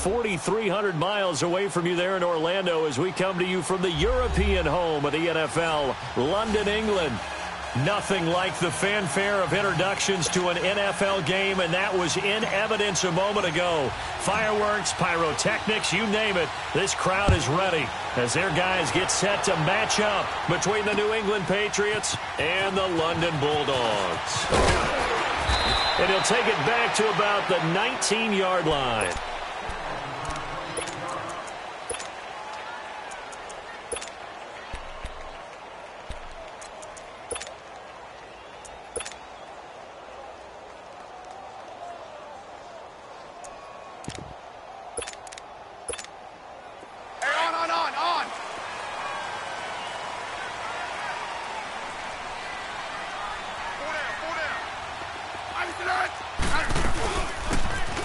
4,300 miles away from you there in Orlando as we come to you from the European home of the NFL, London, England. Nothing like the fanfare of introductions to an NFL game, and that was in evidence a moment ago. Fireworks, pyrotechnics, you name it. This crowd is ready as their guys get set to match up between the New England Patriots and the London Bulldogs. And he'll take it back to about the 19-yard line.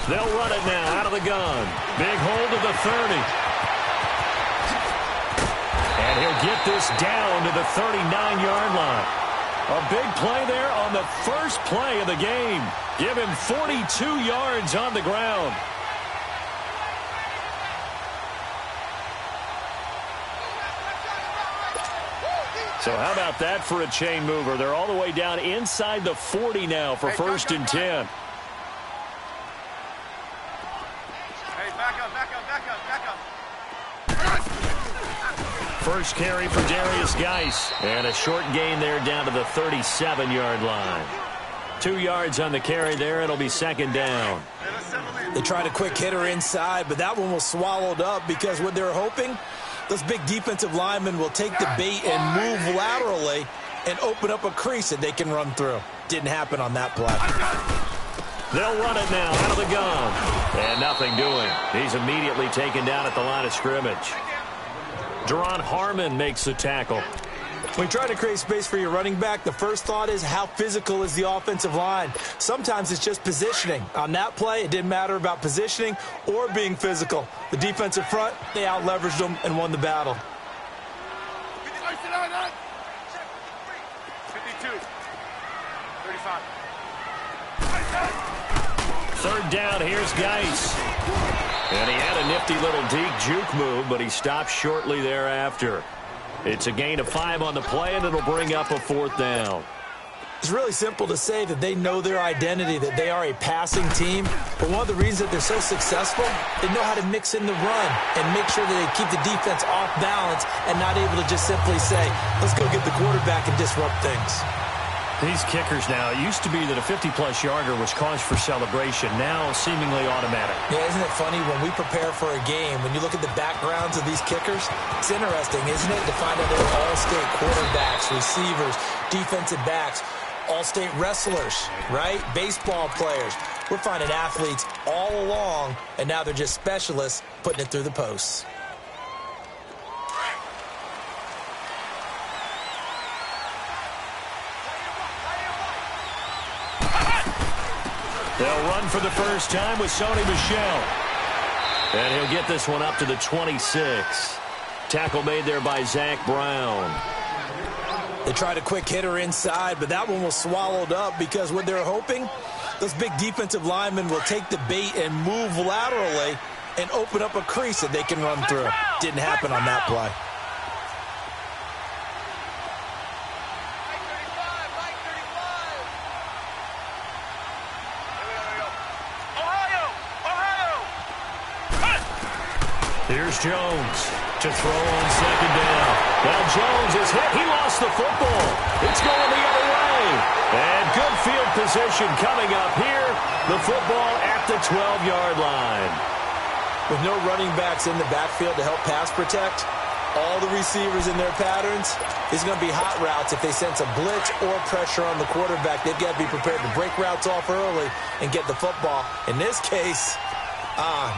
They'll run it now out of the gun. Big hold of the 30. And he'll get this down to the 39-yard line. A big play there on the first play of the game. Give him 42 yards on the ground. So how about that for a chain mover? They're all the way down inside the 40 now for first and 10. First carry for Darius Geis. And a short gain there down to the 37-yard line. 2 yards on the carry there. It'll be second down. They tried a quick hitter inside, but that one was swallowed up because what they're hoping, those big defensive linemen will take the bait and move laterally and open up a crease that they can run through. Didn't happen on that play. They'll run it now out of the gun. And nothing doing. He's immediately taken down at the line of scrimmage. Deron Harmon makes the tackle. When you try to create space for your running back, the first thought is how physical is the offensive line. Sometimes it's just positioning. On that play, it didn't matter about positioning or being physical. The defensive front, they out-leveraged them and won the battle. 52. 35. Third down, here's Geis. And he had a nifty little deep juke move, but he stopped shortly thereafter. It's a gain of 5 on the play, and it'll bring up a fourth down. It's really simple to say that they know their identity, that they are a passing team. But one of the reasons that they're so successful, they know how to mix in the run and make sure that they keep the defense off balance and not able to just simply say, let's go get the quarterback and disrupt things. These kickers now, it used to be that a 50-plus yarder was cause for celebration. Now seemingly automatic. Yeah, isn't it funny when we prepare for a game, when you look at the backgrounds of these kickers, it's interesting, isn't it, to find out they're all-state quarterbacks, receivers, defensive backs, all-state wrestlers, right? Baseball players. We're finding athletes all along, and now they're just specialists putting it through the posts. They'll run for the first time with Sony Michel. And he'll get this one up to the 26. Tackle made there by Zach Brown. They tried a quick hitter inside, but that one was swallowed up because what they're hoping, those big defensive linemen will take the bait and move laterally and open up a crease that they can run through. Didn't happen on that play. Here's Jones to throw on second down. Well, Jones is hit. He lost the football. It's going the other way. And good field position coming up here. The football at the 12-yard line. With no running backs in the backfield to help pass protect, all the receivers in their patterns, it's going to be hot routes if they sense a blitz or pressure on the quarterback. They've got to be prepared to break routes off early and get the football. In this case,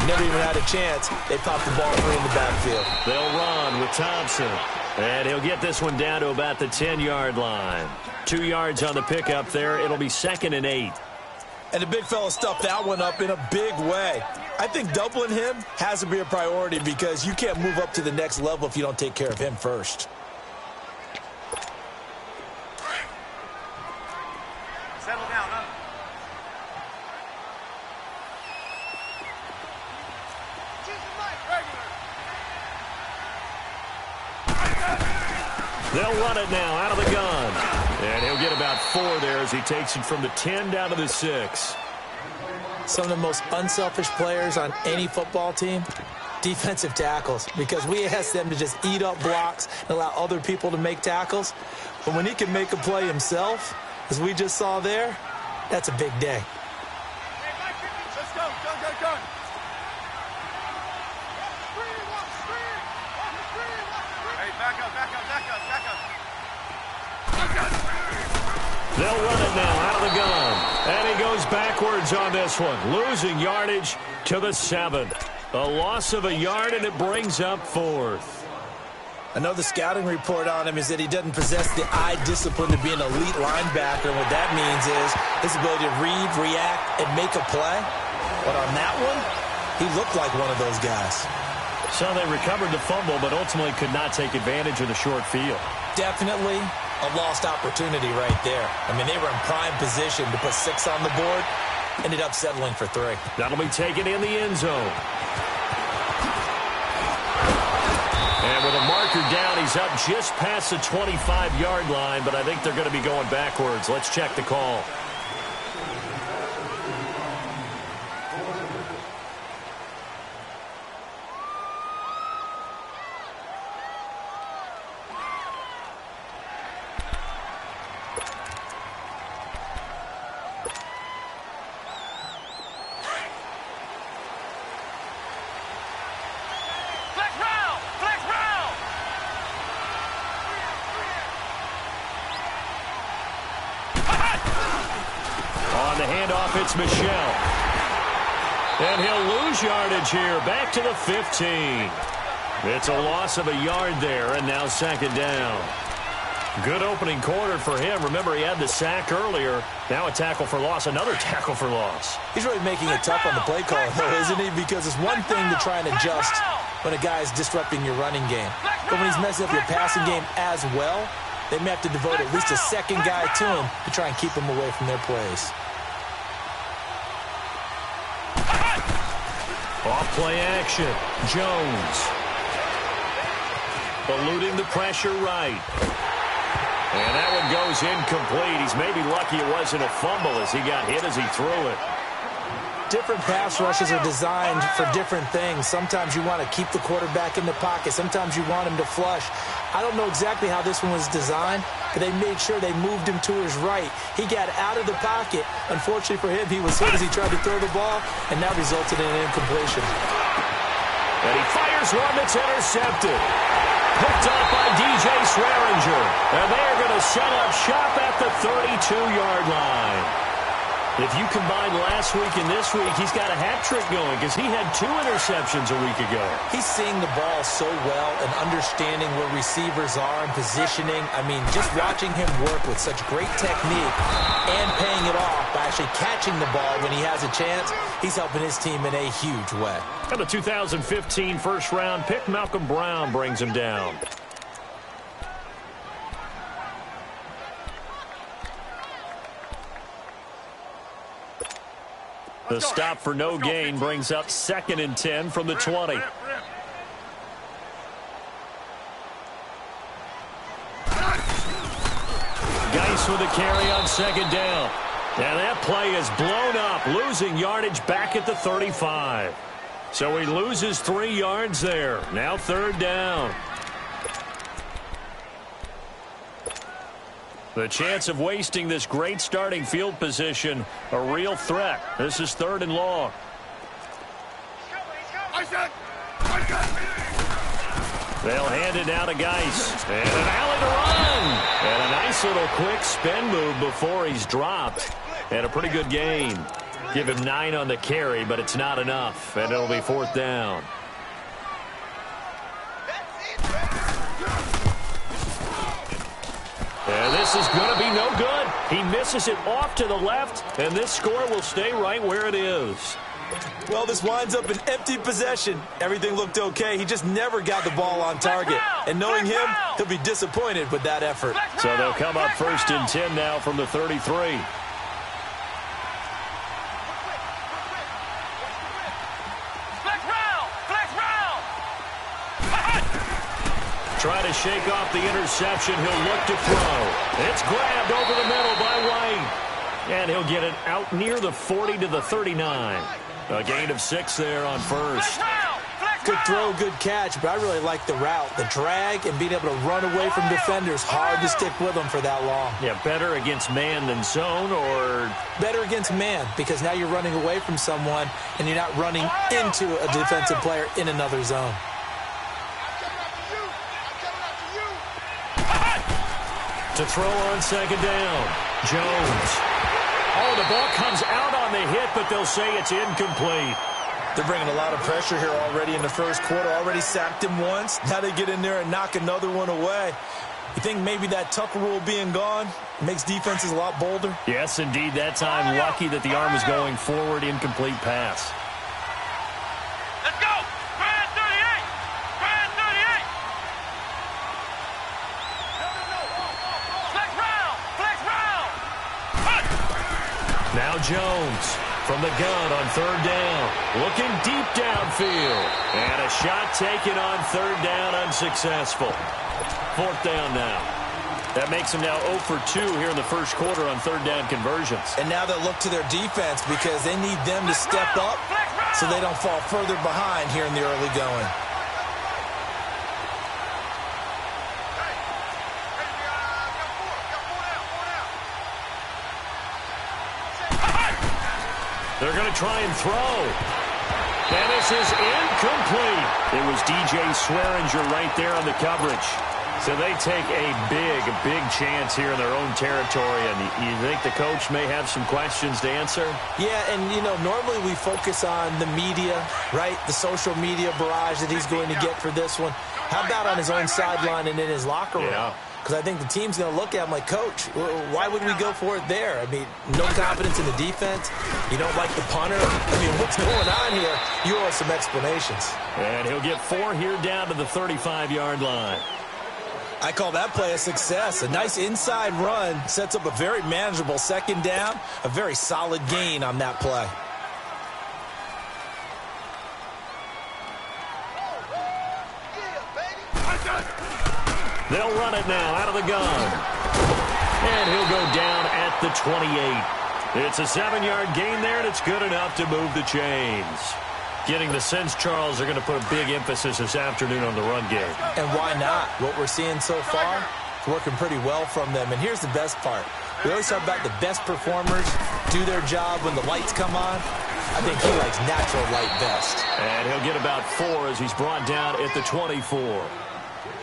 never even had a chance. They popped the ball free in the backfield. They'll run with Thompson. And he'll get this one down to about the 10-yard line. 2 yards on the pickup there. It'll be second and 8. And the big fella stuffed that one up in a big way. I think doubling him has to be a priority because you can't move up to the next level if you don't take care of him first. Settle down, huh? They'll run it now out of the gun. And he'll get about 4 there as he takes it from the 10 down to the 6. Some of the most unselfish players on any football team, defensive tackles, because we ask them to just eat up blocks and allow other people to make tackles. But when he can make a play himself, as we just saw there, that's a big day. Let's go. Go. Hey, back up. They'll run it now out of the gun. And he goes backwards on this one, losing yardage to the 7. A loss of a yard, and it brings up 4th. I know the scouting report on him is that he doesn't possess the eye discipline to be an elite linebacker. What that means is his ability to read, react, and make a play. But on that one, he looked like one of those guys. So they recovered the fumble, but ultimately could not take advantage of the short field. Definitely a lost opportunity right there. I mean, they were in prime position to put 6 on the board. Ended up settling for 3. That'll be taken in the end zone. And with a marker down, he's up just past the 25-yard line, but I think they're going to be going backwards. Let's check the call. It's Michelle. And he'll lose yardage here. Back to the 15. It's a loss of a yard there, and now 2nd down. Good opening quarter for him. Remember, he had the sack earlier. Now a tackle for loss, another tackle for loss. He's really making it tough on the play call, though, isn't he? Because it's one thing to try and adjust when a guy is disrupting your running game. But when he's messing up your passing game as well, they may have to devote at least a second guy to him to try and keep him away from their plays. Off play action. Jones. Eluding the pressure right. And that one goes incomplete. He's maybe lucky it wasn't a fumble as he got hit as he threw it. Different pass rushes are designed for different things. Sometimes you want to keep the quarterback in the pocket. Sometimes you want him to flush. I don't know exactly how this one was designed, but they made sure they moved him to his right. He got out of the pocket. Unfortunately for him, he was hit as he tried to throw the ball, and that resulted in an incompletion. And he fires one that's intercepted. Picked up by DJ Swearinger. And they are going to set up shop at the 32-yard line. If you combine last week and this week, he's got a hat trick going because he had 2 interceptions a week ago. He's seeing the ball so well and understanding where receivers are and positioning. I mean, just watching him work with such great technique and paying it off by actually catching the ball when he has a chance, he's helping his team in a huge way. And the 2015 first-round pick, Malcolm Brown, brings him down. The stop for no gain brings up 2nd and 10 from the 20. Geis with a carry on 2nd down. And that play is blown up, losing yardage back at the 35. So he loses 3 yards there. Now 3rd down. The chance of wasting this great starting field position, a real threat. This is 3rd and long. They'll hand it down to Geis. And an alley to run. And a nice little quick spin move before he's dropped. And a pretty good gain. Give him 9 on the carry, but it's not enough. And it'll be 4th down. And this is going to be no good. He misses it off to the left, and this score will stay right where it is. Well, this winds up an empty possession. Everything looked okay. He just never got the ball on target. And knowing him, he'll be disappointed with that effort. So they'll come up 1st and 10 now from the 33. Try to shake off the interception. He'll look to throw. It's grabbed over the middle by White. And he'll get it out near the 40 to the 39. A gain of 6 there on first. Good throw, good catch, but I really like the route. The drag and being able to run away from defenders. Hard to stick with them for that long. Yeah, better against man than zone, or? Better against man, because now you're running away from someone and you're not running into a defensive player in another zone. To throw on second down, Jones. Oh, the ball comes out on the hit, but they'll say it's incomplete. They're bringing a lot of pressure here already in the first quarter. Already sacked him once. Now they get in there and knock another one away. You think maybe that Tucker rule being gone makes defenses a lot bolder? Yes, indeed. That time, lucky that the arm was going forward. Incomplete pass. Let's go! Grand 38! Grand 38! Flex round! Flex round! Now Jones from the gun on third down. Looking deep downfield. And a shot taken on third down, unsuccessful. Fourth down now. That makes them now 0 for 2 here in the first quarter on third down conversions. And now they'll look to their defense because they need them to step up so they don't fall further behind here in the early going. They're going to try and throw. And this is incomplete. It was DJ Swearinger right there on the coverage. So they take a big chance here in their own territory. And you think the coach may have some questions to answer? Yeah, and, you know, normally we focus on the media, right? The social media barrage that he's going to get for this one. How about on his own sideline and in his locker room? Yeah. Because I think the team's going to look at him like, Coach, why would we go for it there? I mean, no confidence in the defense. You don't like the punter. I mean, what's going on here? You owe us some explanations. And he'll get 4 here down to the 35-yard line. I call that play a success. A nice inside run sets up a very manageable second down. A very solid gain on that play. They'll run it now out of the gun. And he'll go down at the 28. It's a 7-yard gain there, and it's good enough to move the chains. Getting the sense, Charles, they're going to put a big emphasis this afternoon on the run game. And why not? What we're seeing so far is working pretty well from them. And here's the best part. We always talk about the best performers do their job when the lights come on. I think he likes natural light best. And he'll get about 4 as he's brought down at the 24.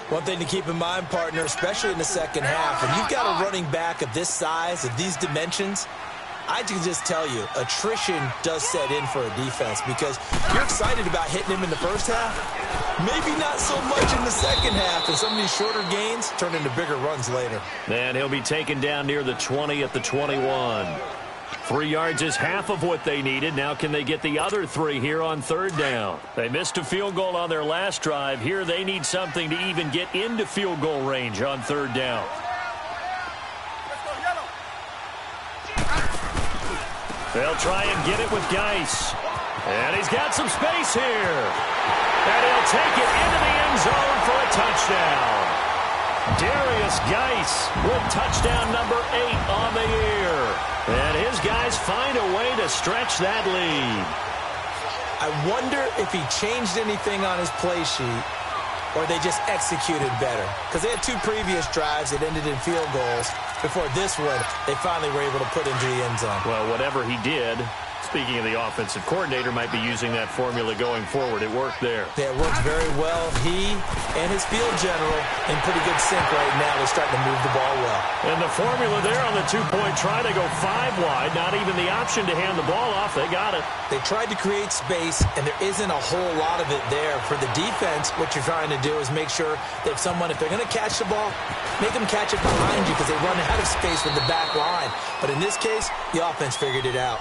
One thing to keep in mind, partner, especially in the second half, when you've got a running back of this size, of these dimensions, I can just tell you, attrition does set in for a defense because you're excited about hitting him in the first half. Maybe not so much in the second half, and some of these shorter gains turn into bigger runs later. And he'll be taken down near the 20 at the 21. 3 yards is half of what they needed. Now can they get the other 3 here on third down? They missed a field goal on their last drive. Here they need something to even get into field goal range on third down. They'll try and get it with Geis. And he's got some space here. And he'll take it into the end zone for a touchdown. Darius Geis with touchdown number 8 on the year. And his guys find a way to stretch that lead. I wonder if he changed anything on his play sheet or they just executed better. Because they had 2 previous drives that ended in field goals. Before this one, they finally were able to put into the end zone. Well, whatever he did, speaking of the offensive coordinator, might be using that formula going forward. It worked there. Yeah, it works very well. He and his field general in pretty good sync right now. They're starting to move the ball well. And the formula there on the 2-point try, they go 5 wide. Not even the option to hand the ball off. They got it. They tried to create space, and there isn't a whole lot of it there. For the defense, what you're trying to do is make sure that if they're going to catch the ball, make them catch it behind you because they run out of space with the back line. But in this case, the offense figured it out.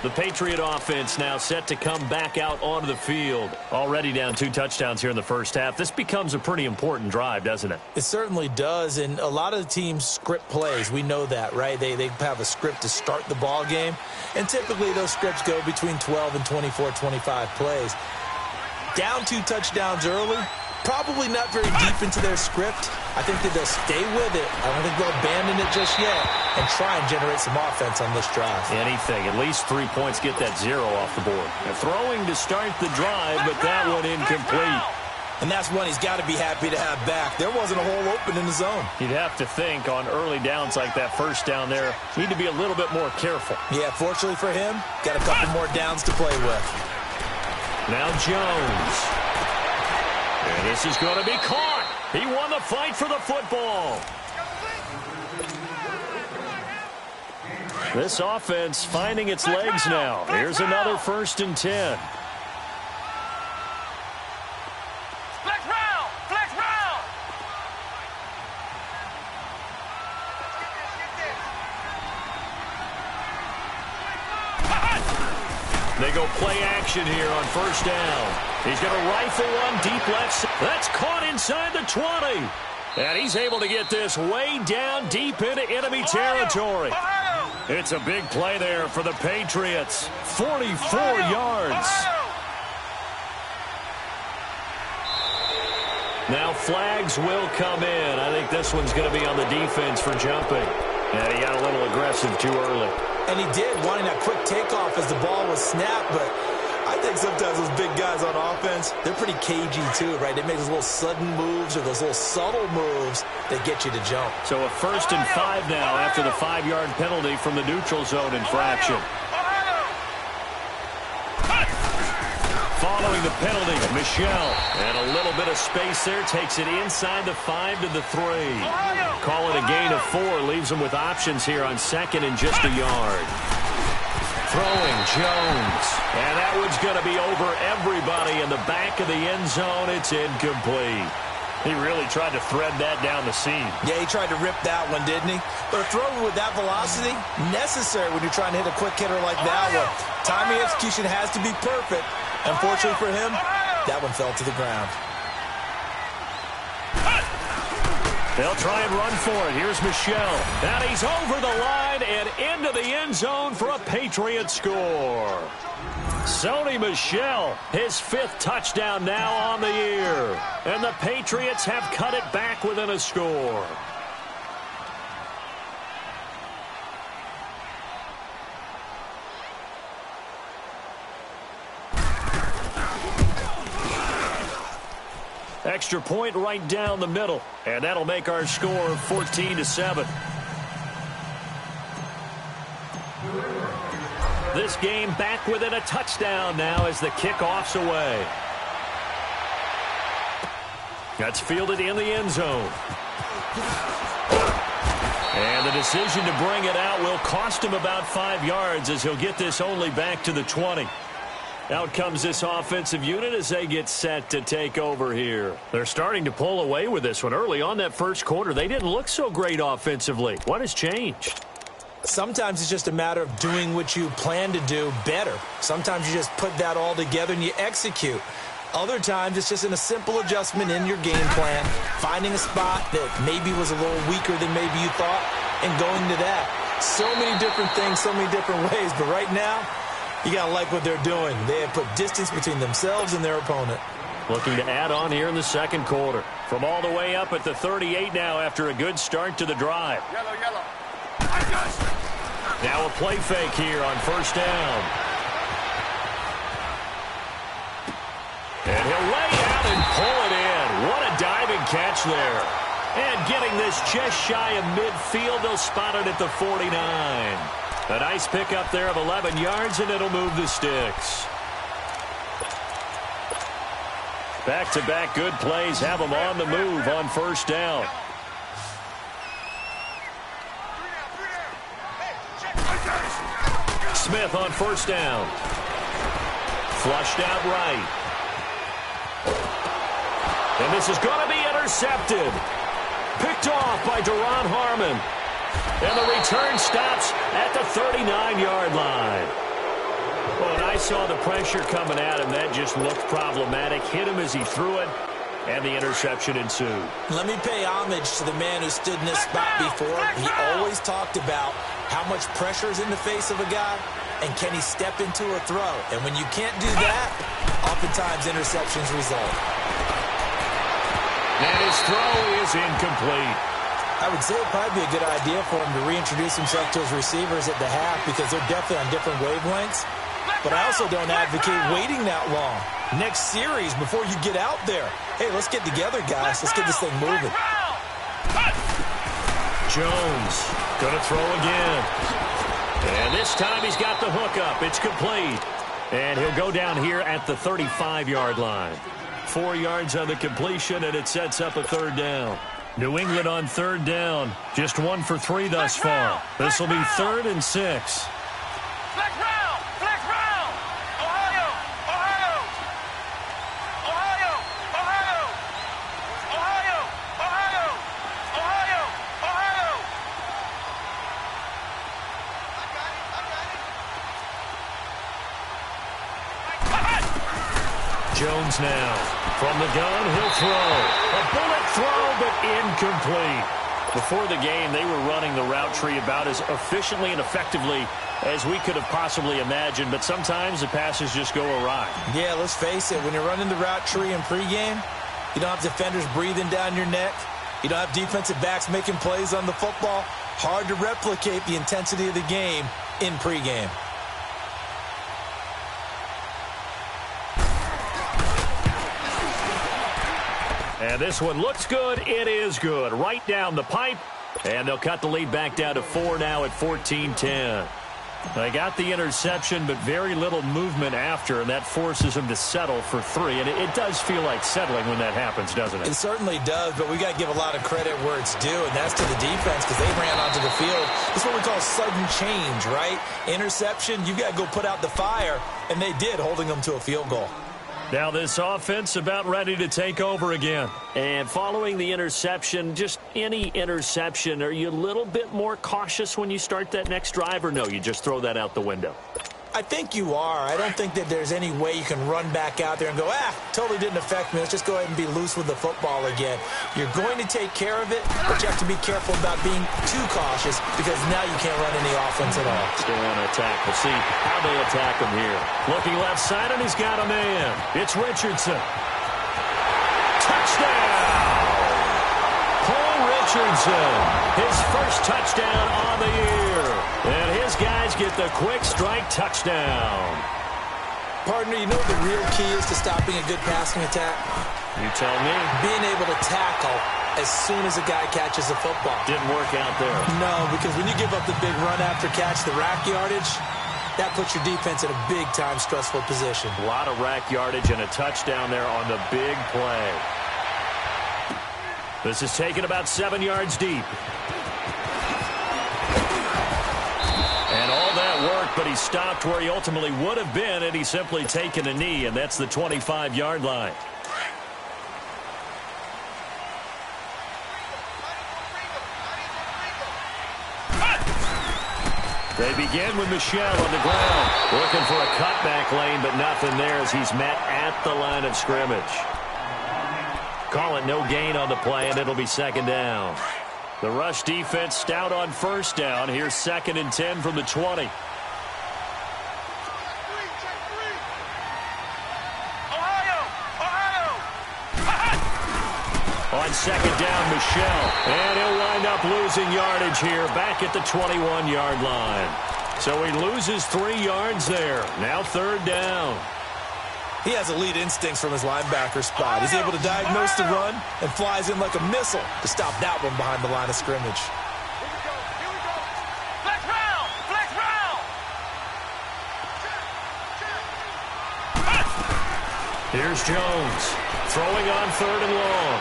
The Patriot offense now set to come back out onto the field. Already down 2 touchdowns here in the first half. This becomes a pretty important drive, doesn't it? It certainly does, and a lot of the teams script plays. We know that, right? They have a script to start the ball game, and typically those scripts go between 12 and 24, 25 plays. Down 2 touchdowns early probably not very deep into their script. I think that they'll stay with it. I don't think they'll abandon it just yet and try and generate some offense on this drive. Anything. At least 3 points get that 0 off the board. They're throwing to start the drive, but that one incomplete. And that's one he's got to be happy to have back. There wasn't a hole open in the zone. You'd have to think on early downs like that first down there, need to be a little bit more careful. Yeah, fortunately for him, got a couple more downs to play with. Now Jones. And this is going to be caught. He won the fight for the football. This offense finding its legs now. Here's another 1st and 10. They go play action here on 1st down. He's going to rifle one deep left. That's caught inside the 20. And he's able to get this way down deep into enemy territory. It's a big play there for the Patriots. 44 yards. Now flags will come in. I think this one's going to be on the defense for jumping. And he got a little aggressive too early. And he did, wanting that quick takeoff as the ball was snapped. But I think sometimes those big guys on offense, they're pretty cagey too, right? They make those little sudden moves or those little subtle moves that get you to jump. So a 1st and 5 now after the 5-yard penalty from the neutral zone infraction. Following the penalty, Michel. And a little bit of space there. Takes it inside the 5 to the 3. Call it a gain of 4. Leaves them with options here on 2nd and just a yard. Throwing, Jones. And that one's going to be over everybody in the back of the end zone. It's incomplete. He really tried to thread that down the seam. Yeah, he tried to rip that one, didn't he? But a throw with that velocity, necessary when you're trying to hit a quick hitter like that one. Timing execution has to be perfect. Unfortunately for him, that one fell to the ground. They'll try and run for it. Here's Michel. And he's over the line and into the end zone for a Patriot score. Sony Michel, his 5th touchdown now on the year. And the Patriots have cut it back within a score. Extra point right down the middle. And that'll make our score 14-7. This game back within a touchdown now as the kickoff's away. That's fielded in the end zone. And the decision to bring it out will cost him about 5 yards as he'll get this only back to the 20. Out comes this offensive unit as they get set to take over here. They're starting to pull away with this one. Early on that first quarter, they didn't look so great offensively. What has changed? Sometimes it's just a matter of doing what you plan to do better. Sometimes you just put that all together and you execute. Other times it's just in a simple adjustment in your game plan, finding a spot that maybe was a little weaker than maybe you thought, and going to that. So many different things, so many different ways, but right now, you got to like what they're doing. They have put distance between themselves and their opponent. Looking to add on here in the second quarter. From all the way up at the 38 now after a good start to the drive. Yellow. Now a play fake here on 1st down. And he'll lay out and pull it in. What a diving catch there. And getting this just shy of midfield, they'll spot it at the 49. A nice pickup there of 11 yards, and it'll move the sticks. Back-to-back good plays have them on the move on 1st down. Smith on 1st down. Flushed out right. And this is going to be intercepted. Picked off by Duron Harmon. And the return stops at the 39-yard line. Well, and I saw the pressure coming at him. That just looked problematic. Hit him as he threw it, and the interception ensued. Let me pay homage to the man who stood in this spot before. He always talked about how much pressure is in the face of a guy, and can he step into a throw. And when you can't do that, oftentimes interceptions result. And his throw is incomplete. I would say it'd probably be a good idea for him to reintroduce himself to his receivers at the half because they're definitely on different wavelengths. But I also don't advocate waiting that long. Next series before you get out there. Hey, let's get together, guys. Let's get this thing moving. Jones going to throw again. And this time he's got the hook up. It's complete. And he'll go down here at the 35-yard line. 4 yards on the completion, and it sets up a third down. New England on third down. Just 1 for 3 thus far. This will be 3rd and 6. Flex round! Flex round! Ohio! Ohio! Ohio! Ohio! Ohio! Ohio! Ohio! Ohio! Jones now. From the gun, he'll throw. A bullet throw, but incomplete. Before the game, they were running the route tree about as efficiently and effectively as we could have possibly imagined, but sometimes the passes just go awry. Yeah, let's face it. When you're running the route tree in pregame, you don't have defenders breathing down your neck. You don't have defensive backs making plays on the football. Hard to replicate the intensity of the game in pregame. And this one looks good. It is good. Right down the pipe. And they'll cut the lead back down to 4 now at 14-10. They got the interception, but very little movement after, and that forces them to settle for 3. And it does feel like settling when that happens, doesn't it? It certainly does, but we got to give a lot of credit where it's due, and that's to the defense because they ran onto the field. It's what we call sudden change, right? Interception, you got to go put out the fire, and they did, holding them to a field goal. Now this offense about ready to take over again. And following the interception, just any interception, are you a little bit more cautious when you start that next drive, or no, you just throw that out the window? I think you are. I don't think that there's any way you can run back out there and go, totally didn't affect me. Let's just go ahead and be loose with the football again. You're going to take care of it, but you have to be careful about being too cautious because now you can't run any offense at all. Still want to attack. We'll see how they attack him here. Looking left side, and he's got a man. It's Richardson. Touchdown! Paul Richardson, his first touchdown on the year. And his guys get the quick strike touchdown. Partner, you know what the real key is to stopping a good passing attack? You tell me. Being able to tackle as soon as a guy catches the football. Didn't work out there. No, because when you give up the big run after catch, the rack yardage, that puts your defense in a big-time stressful position. A lot of rack yardage and a touchdown there on the big play. This is taken about 7 yards deep. And all that work, but he stopped where he ultimately would have been, and he's simply taken a knee, and that's the 25-yard line. They begin with Michel on the ground, looking for a cutback lane, but nothing there as he's met at the line of scrimmage. Call it no gain on the play, and it'll be 2nd down. The rush defense stout on 1st down. Here's 2nd and 10 from the 20. Ohio! Ohio! On 2nd down, Michel. And he'll wind up losing yardage here back at the 21-yard line. So he loses 3 yards there. Now 3rd down. He has elite instincts from his linebacker spot. He's able to diagnose the run and flies in like a missile to stop that one behind the line of scrimmage. Here we go! Flex round! Flex round! Here's Jones throwing on 3rd and long.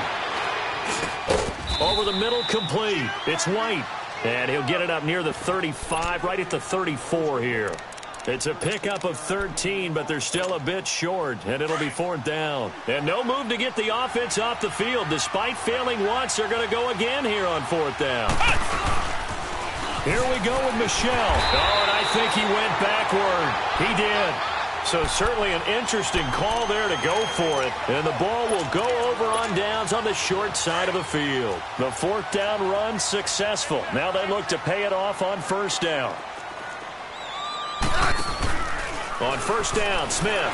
Over the middle, complete. It's White. And he'll get it up near the 35, right at the 34 here. It's a pickup of 13, but they're still a bit short, and it'll be 4th down. And no move to get the offense off the field. Despite failing once, they're going to go again here on 4th down. Here we go with Michel. Oh, and I think he went backward. He did. So certainly an interesting call there to go for it. And the ball will go over on downs on the short side of the field. The 4th down run successful. Now they look to pay it off on 1st down. On 1st down, Smith.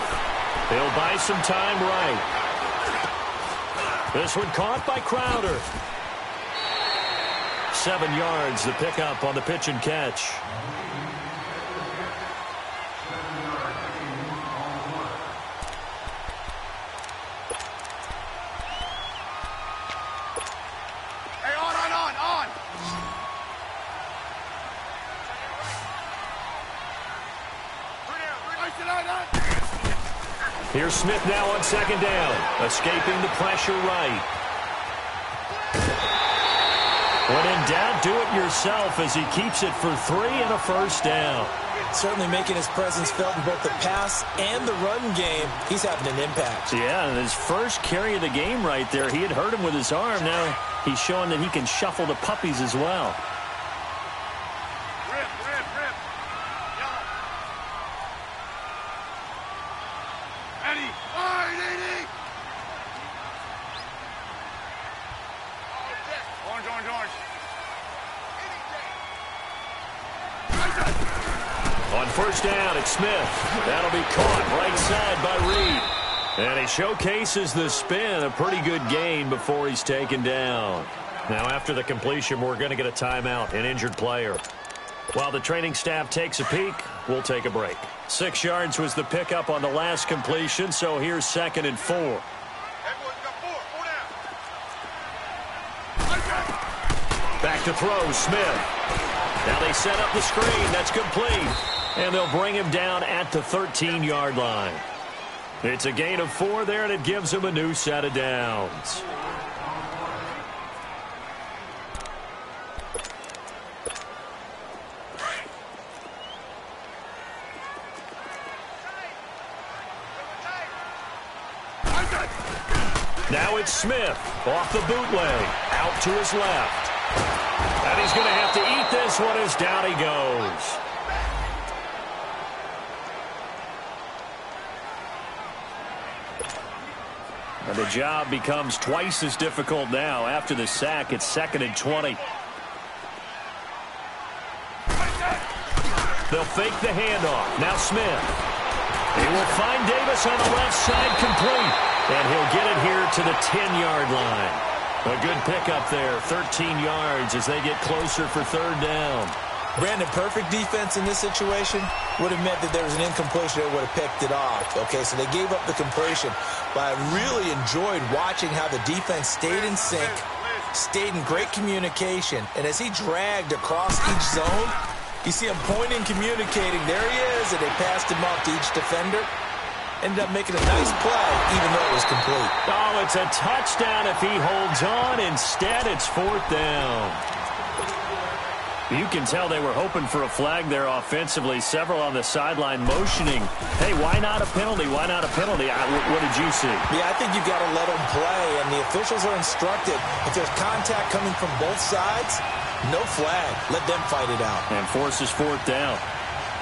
He'll buy some time right. This one caught by Crowder. 7 yards, the pickup on the pitch and catch. Hey, on. Here's Smith now on second down, escaping the pressure right. When in doubt, do it yourself as he keeps it for 3 and a first down. Certainly making his presence felt in both the pass and the run game. He's having an impact. Yeah, and his first carry of the game right there, he had hurt him with his arm. Now he's showing that he can shuffle the puppies as well. Rip. Yellow. Eddie. Wide, Eddie. Orange. On first down, it's Smith. That'll be caught right side by Reed. And he showcases the spin. A pretty good gain before he's taken down. Now, after the completion, we're going to get a timeout, an injured player. While the training staff takes a peek, we'll take a break. 6 yards was the pickup on the last completion, so here's 2nd and 4. Hey, boys, we got 4 down. Back to throw, Smith. Now they set up the screen. That's complete. And they'll bring him down at the 13-yard line. It's a gain of 4 there, and it gives him a new set of downs. Now it's Smith off the bootleg, out to his left. And he's going to have to eat this one as down he goes. And the job becomes twice as difficult now. After the sack, it's 2nd and 20. They'll fake the handoff. Now Smith. He will find Davis on the left side, complete. And he'll get it here to the 10-yard line. A good pickup there, 13 yards as they get closer for 3rd down. Brandon, perfect defense in this situation would have meant that there was an incompletion that would have picked it off. Okay, so they gave up the completion. But I really enjoyed watching how the defense stayed in sync, stayed in great communication. And as he dragged across each zone, you see him pointing, communicating. There he is, and they passed him off to each defender. Ended up making a nice play, even though it was complete. Oh, it's a touchdown if he holds on. Instead, it's 4th down. You can tell they were hoping for a flag there offensively. Several on the sideline motioning. Hey, why not a penalty? Why not a penalty? What did you see? Yeah, I think you've got to let them play, and the officials are instructed. If there's contact coming from both sides, no flag. Let them fight it out. And forces 4th down.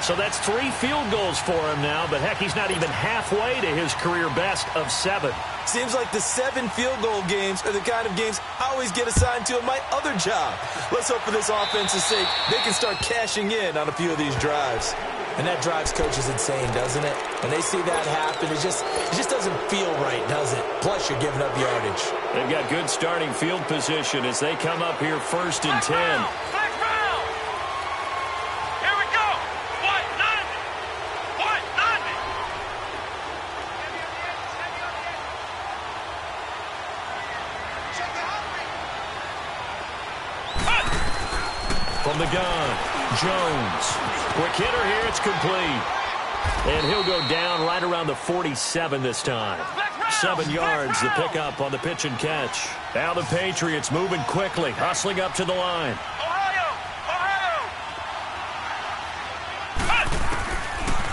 So that's 3 field goals for him now, but heck, he's not even halfway to his career best of 7. Seems like the 7 field goal games are the kind of games I always get assigned to in my other job. Let's hope for this offense's sake they can start cashing in on a few of these drives. And that drives coaches insane, doesn't it? When they see that happen, it just doesn't feel right, does it? Plus, you're giving up yardage. They've got good starting field position as they come up here 1st and 10. From the gun, Jones. Quick hitter here, it's complete. And he'll go down right around the 47 this time. 7 yards, the pickup on the pitch and catch. Now the Patriots moving quickly, hustling up to the line.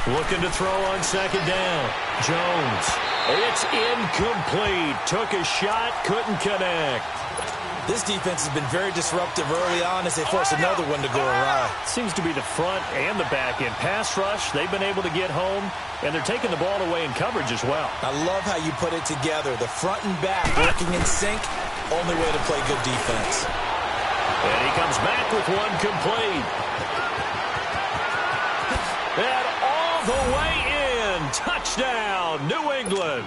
Looking to throw on 2nd down. Jones. It's incomplete. Took a shot, couldn't connect. This defense has been very disruptive early on as they force another one to go awry. Seems to be the front and the back end. Pass rush, they've been able to get home, and they're taking the ball away in coverage as well. I love how you put it together. The front and back working in sync, only way to play good defense. And he comes back with one complete. And all the way in. Touchdown, New England.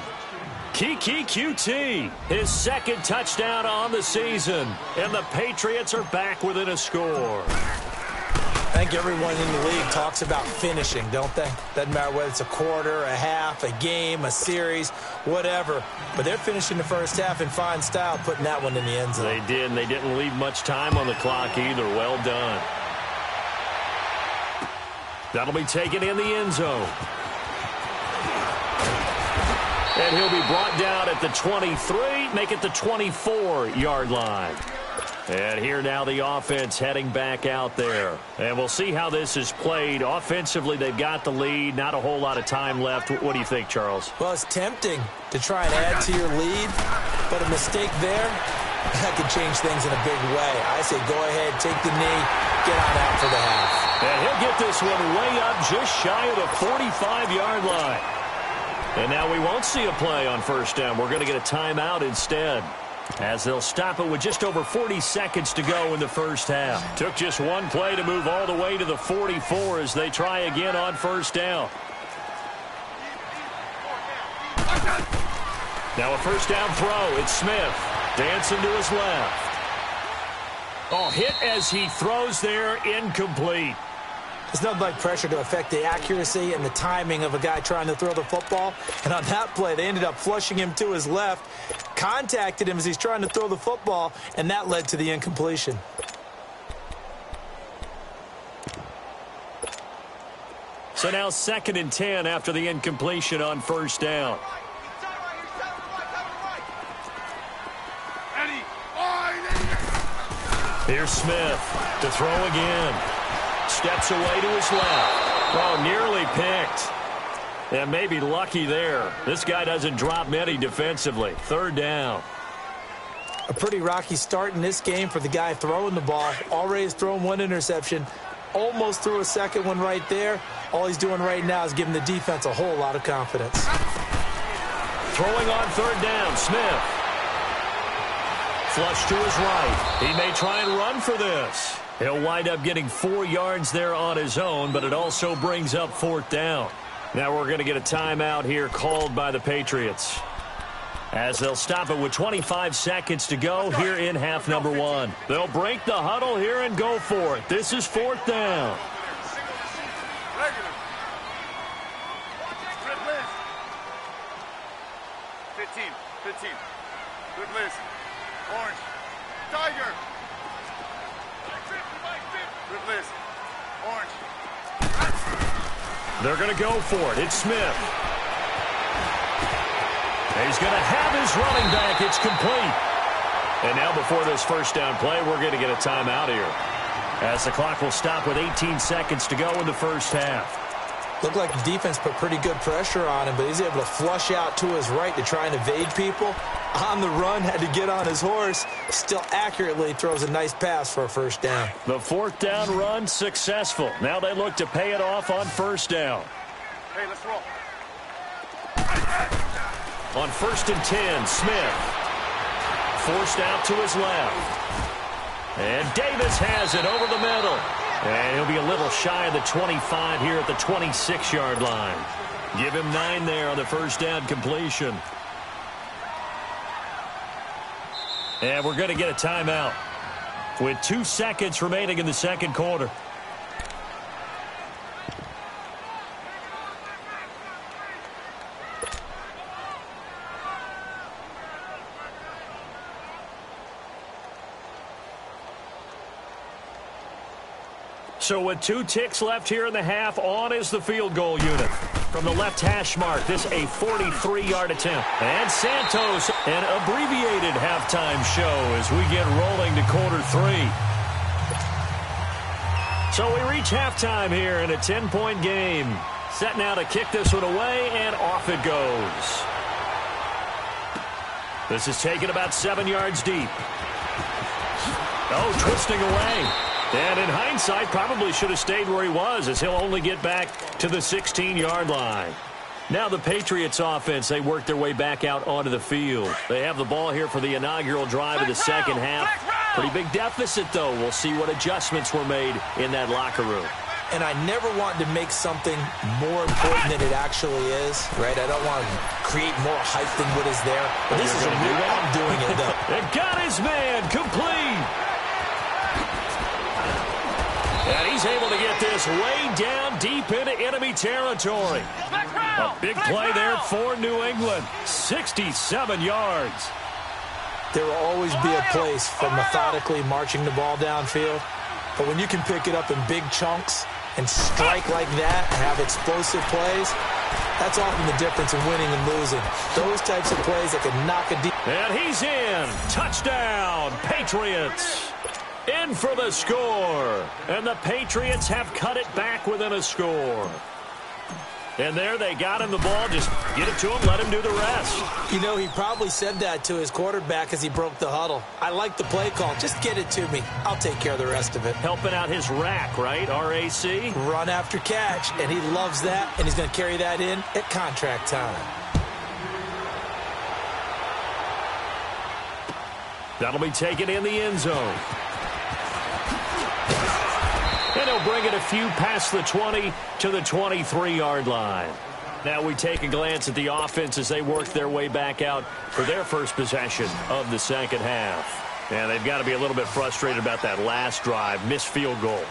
Kiki QT, his second touchdown on the season. And the Patriots are back within a score. I think everyone in the league talks about finishing, don't they? Doesn't matter whether it's a quarter, a half, a game, a series, whatever. But they're finishing the first half in fine style, putting that one in the end zone. They did, and they didn't leave much time on the clock either. Well done. That'll be taken in the end zone. And he'll be brought down at the 23, make it the 24-yard line. And here now the offense heading back out there. And we'll see how this is played. Offensively, they've got the lead. Not a whole lot of time left. What do you think, Charles? Well, it's tempting to try and add to your lead, but a mistake there, that could change things in a big way. I say go ahead, take the knee, get on out for the half. And he'll get this one way up just shy of the 45-yard line. And now we won't see a play on first down. We're going to get a timeout instead, as they'll stop it with just over 40 seconds to go in the first half. Took just one play to move all the way to the 44 as they try again on first down. Now a first down throw. It's Smith dancing to his left. Oh, hit as he throws there, incomplete. There's nothing like pressure to affect the accuracy and the timing of a guy trying to throw the football. And on that play, they ended up flushing him to his left, contacted him as he's trying to throw the football, and that led to the incompletion. So now 2nd and 10 after the incompletion on first down. Here's Smith to throw again. Steps away to his left. Oh, nearly picked. And maybe lucky there. This guy doesn't drop many defensively. 3rd down. A pretty rocky start in this game for the guy throwing the ball. Already has thrown one interception. Almost threw a second one right there. All he's doing right now is giving the defense a whole lot of confidence. Throwing on 3rd down, Smith. Flush to his right. He may try and run for this. He'll wind up getting 4 yards there on his own, but it also brings up 4th down. Now we're going to get a timeout here called by the Patriots, as they'll stop it with 25 seconds to go here in half number 1. They'll break the huddle here and go for it. This is 4th down. Good list. Orange. Tiger. Good list. Orange. They're going to go for it. It's Smith. He's going to have his running back. It's complete. And now before this first down play, we're going to get a timeout here, as the clock will stop with 18 seconds to go in the first half. Looked like the defense put pretty good pressure on him, but he's able to flush out to his right to try and evade people. On the run, had to get on his horse. Still accurately throws a nice pass for a first down. The 4th down run successful. Now they look to pay it off on first down. Hey, let's roll. On 1st and 10, Smith forced out to his left. And Davis has it over the middle. And he'll be a little shy of the 25 here at the 26-yard line. Give him 9 there on the first down completion. And we're going to get a timeout with 2 seconds remaining in the second quarter. So with 2 ticks left here in the half, on is the field goal unit. From the left hash mark, this a 43-yard attempt. And Santos, an abbreviated halftime show as we get rolling to quarter 3. So we reach halftime here in a 10-point game. Set now to kick this one away, and off it goes. This is taken about 7 yards deep. Oh, twisting away. And in hindsight, probably should have stayed where he was, as he'll only get back to the 16-yard line. Now the Patriots offense, they work their way back out onto the field. They have the ball here for the inaugural drive of the second half. Pretty big deficit, though. We'll see what adjustments were made in that locker room. and I never want to make something more important than it actually is, right? I don't want to create more hype than what is there. But this is a real way I'm doing it, though. It got his man complete. And he's able to get this way down deep into enemy territory. A big play there for New England. 67 yards. There will always be a place for methodically marching the ball downfield. But when you can pick it up in big chunks and strike like that and have explosive plays, that's often the difference in winning and losing. Those types of plays that can knock a deep. And he's in. Touchdown, Patriots. In for the score. And the Patriots have cut it back within a score. And there they got him the ball. Just get it to him, let him do the rest. You know, he probably said that to his quarterback as he broke the huddle. I like the play call. Just get it to me. I'll take care of the rest of it. Helping out his rack, right? RAC? Run after catch. And he loves that, and he's going to carry that in at contract time. That'll be taken in the end zone. And he'll bring it a few past the 20 to the 23-yard line. Now we take a glance at the offense as they work their way back out for their first possession of the second half. And they've got to be a little bit frustrated about that last drive, missed field goal.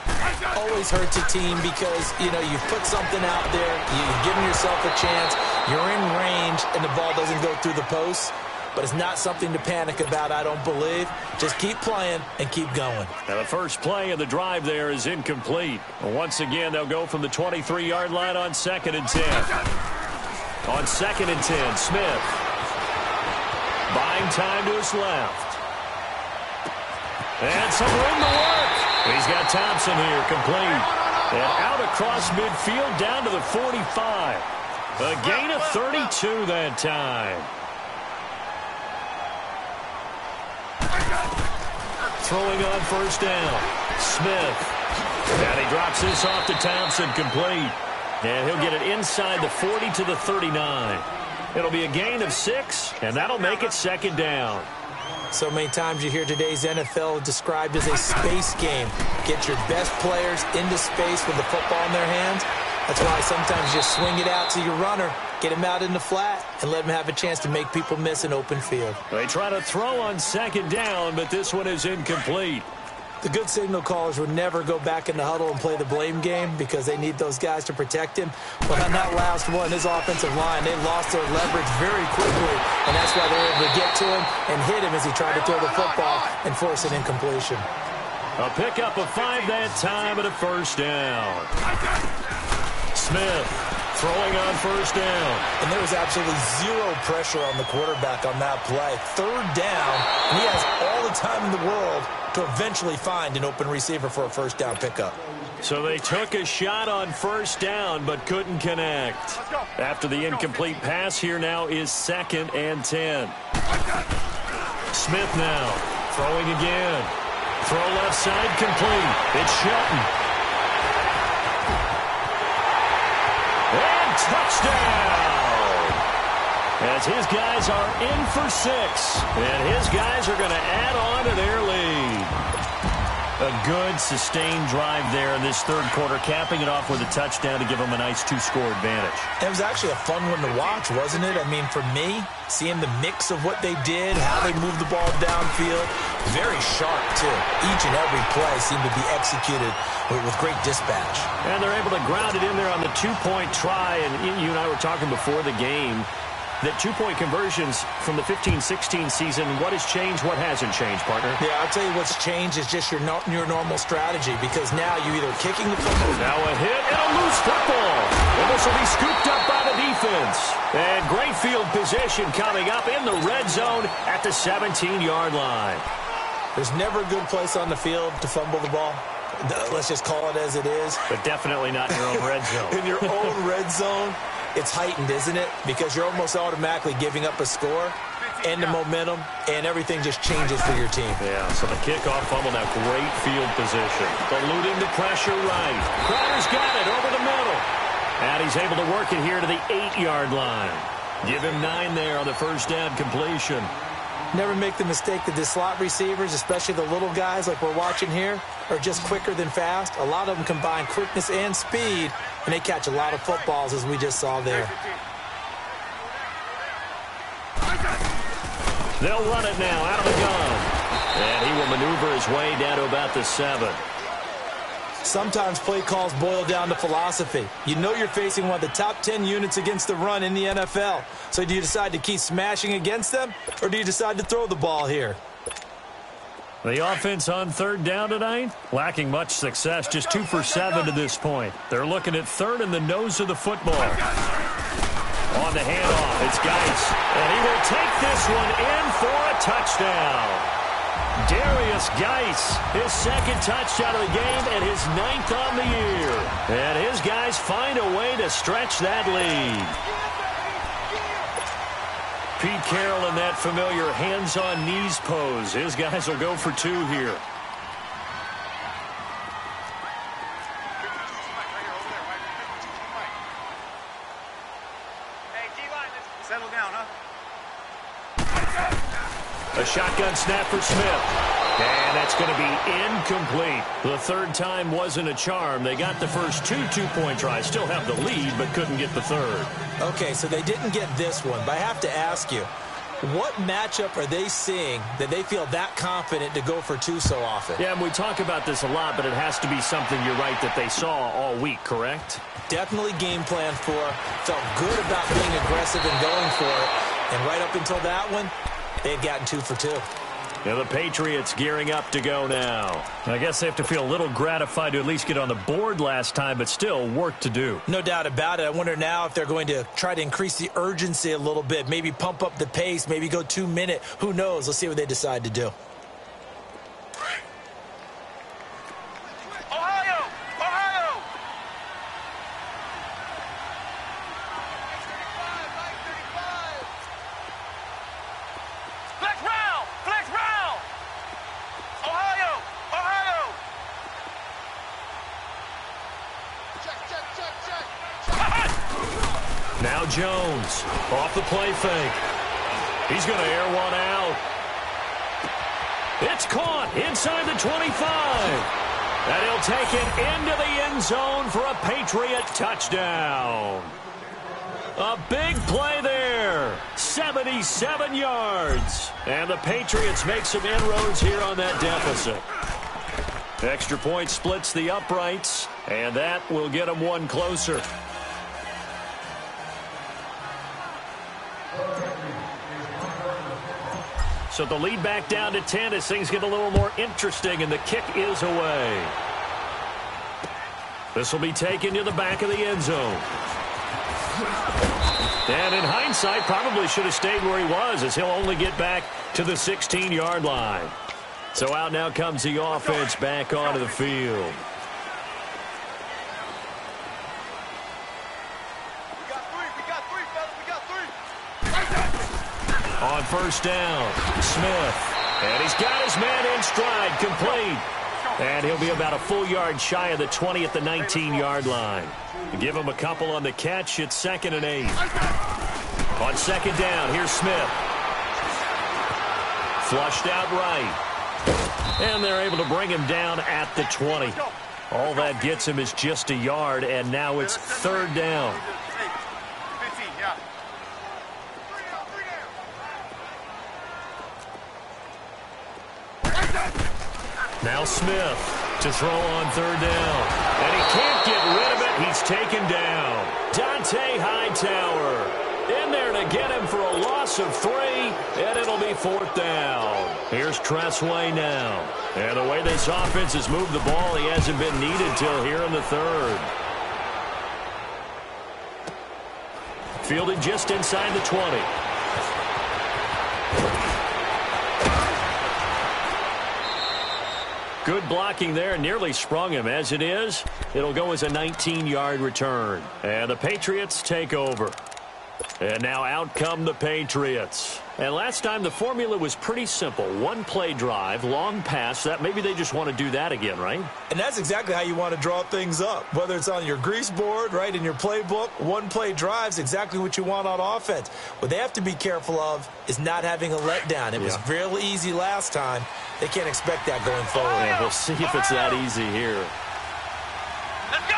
Always hurts a team because, you know, you've put something out there, you've given yourself a chance, you're in range, and the ball doesn't go through the posts. But it's not something to panic about, I don't believe. Just keep playing and keep going. Now the first play of the drive there is incomplete. Once again, they'll go from the 23-yard line on 2nd and 10. On 2nd and 10, Smith. Buying time to his left. And some room to work. He's got Thompson here, complete. And out across midfield down to the 45. A gain of 32 that time. Throwing on first down. Smith. And he drops this off to Thompson, complete. And he'll get it inside the 40 to the 39. It'll be a gain of 6, and that'll make it 2nd down. So many times you hear today's NFL described as a space game. Get your best players into space with the football in their hands. That's why sometimes you swing it out to your runner, get him out in the flat, and let him have a chance to make people miss an open field. They try to throw on 2nd down, but this one is incomplete. The good signal callers would never go back in the huddle and play the blame game because they need those guys to protect him. But on that last one, his offensive line, they lost their leverage very quickly, and that's why they were able to get to him and hit him as he tried to throw the football and force an incompletion. A pickup of 5 that time and a first down. Smith throwing on first down. And there was absolutely zero pressure on the quarterback on that play. 3rd down, and he has all the time in the world to eventually find an open receiver for a first down pickup. So they took a shot on first down but couldn't connect. After the incomplete pass, here now is 2nd and 10. Smith now throwing again. Throw left side complete. It's Shelton. And touchdown! As his guys are in for 6. And his guys are going to add on to their lead. A good, sustained drive there in this 3rd quarter, capping it off with a touchdown to give them a nice 2-score advantage. It was actually a fun one to watch, wasn't it? I mean, for me, seeing the mix of what they did, how they moved the ball downfield, very sharp, too. Each and every play seemed to be executed with great dispatch. And they're able to ground it in there on the 2-point try. And you and I were talking before the game that 2-point conversions from the 15-16 season, what has changed, what hasn't changed, partner? Yeah, I'll tell you what's changed is just your normal strategy, because now you're either kicking the football. Now a hit and a loose football. And this will be scooped up by the defense. And great field position coming up in the red zone at the 17-yard line. There's never a good place on the field to fumble the ball. Let's just call it as it is. But definitely not in your own red zone. In your own red zone, it's heightened, isn't it? Because you're almost automatically giving up a score and the momentum, and everything just changes for your team. Yeah, so the kickoff fumble, now great field position. Eluding the pressure right. Crowder's got it over the middle. And he's able to work it here to the 8-yard line. Give him 9 there on the first down completion. Never make the mistake that the slot receivers, especially the little guys like we're watching here, are just quicker than fast. A lot of them combine quickness and speed, and they catch a lot of footballs, as we just saw there. They'll run it now out of the gun. And he will maneuver his way down to about the 7. Sometimes play calls boil down to philosophy. You know you're facing one of the top 10 units against the run in the NFL. So do you decide to keep smashing against them, or do you decide to throw the ball here? The offense on 3rd down tonight, lacking much success, just 2 for 7 to this point. They're looking at 3rd in the nose of the football. On the handoff, it's Geis. And he will take this one in for a touchdown. Darius Geis, his 2nd touchdown of the game and his 9th on the year. And his guys find a way to stretch that lead. Pete Carroll in that familiar hands-on knees pose. His guys will go for 2 here. Settle down, huh? A shotgun snap for Smith. And that's going to be incomplete. The 3rd time wasn't a charm. They got the first 2 two-point tries. Still have the lead, but couldn't get the 3rd. Okay, so they didn't get this one, but I have to ask you, what matchup are they seeing that they feel that confident to go for 2 so often? Yeah, and we talk about this a lot, but it has to be something, you're right, that they saw all week, correct? Definitely game plan for. Felt good about being aggressive and going for it. And right up until that one, they had gotten 2 for 2. Yeah, the Patriots gearing up to go now. I guess they have to feel a little gratified to at least get on the board last time, but still work to do. No doubt about it. I wonder now if they're going to try to increase the urgency a little bit, maybe pump up the pace, maybe go 2-minute. Who knows? Let's see what they decide to do. Now Jones off the play fake. He's going to air one out. It's caught inside the 25. And he'll take it into the end zone for a Patriot touchdown. A big play there. 77 yards. And the Patriots make some inroads here on that deficit. Extra point splits the uprights, and that will get them one closer. So the lead back down to 10 as things get a little more interesting, and the kick is away. This will be taken to the back of the end zone. And in hindsight, probably should have stayed where he was, as he'll only get back to the 16-yard line. So out now comes the offense back onto the field. On 1st down, Smith. And he's got his man in stride, complete. And he'll be about a full yard shy of the 20 at the 19-yard line. Give him a couple on the catch. It's 2nd and 8. On 2nd down, here's Smith. Flushed out right. And they're able to bring him down at the 20. All that gets him is just a yard, and now it's 3rd down. Now Smith to throw on 3rd down. And he can't get rid of it. He's taken down. Dante Hightower in there to get him for a loss of 3, and it'll be 4th down. Here's Tressway now. And the way this offense has moved the ball, he hasn't been needed till here in the 3rd. Fielded just inside the 20. Good blocking there, nearly sprung him. As it is, it'll go as a 19-yard return. And the Patriots take over. And now out come the Patriots. And last time the formula was pretty simple. One play drive, long pass. That maybe they just want to do that again, right? And that's exactly how you want to draw things up. Whether it's on your grease board, right, in your playbook, one play drive's exactly what you want on offense. What they have to be careful of is not having a letdown. It was real easy last time. They can't expect that going forward. Yeah, we'll see if it's that easy here. Let's go.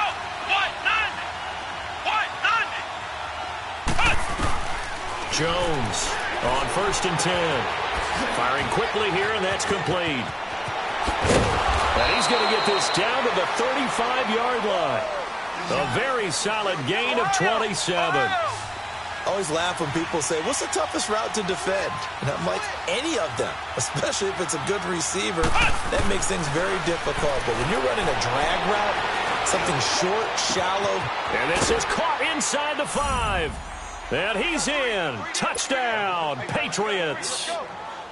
Jones on 1st and 10. Firing quickly here, and that's complete. And he's going to get this down to the 35-yard line. A very solid gain of 27. I always laugh when people say, what's the toughest route to defend? And I'm like, any of them, especially if it's a good receiver. That makes things very difficult. But when you're running a drag route, something short, shallow. And this is caught inside the 5. And he's in. Touchdown, Patriots.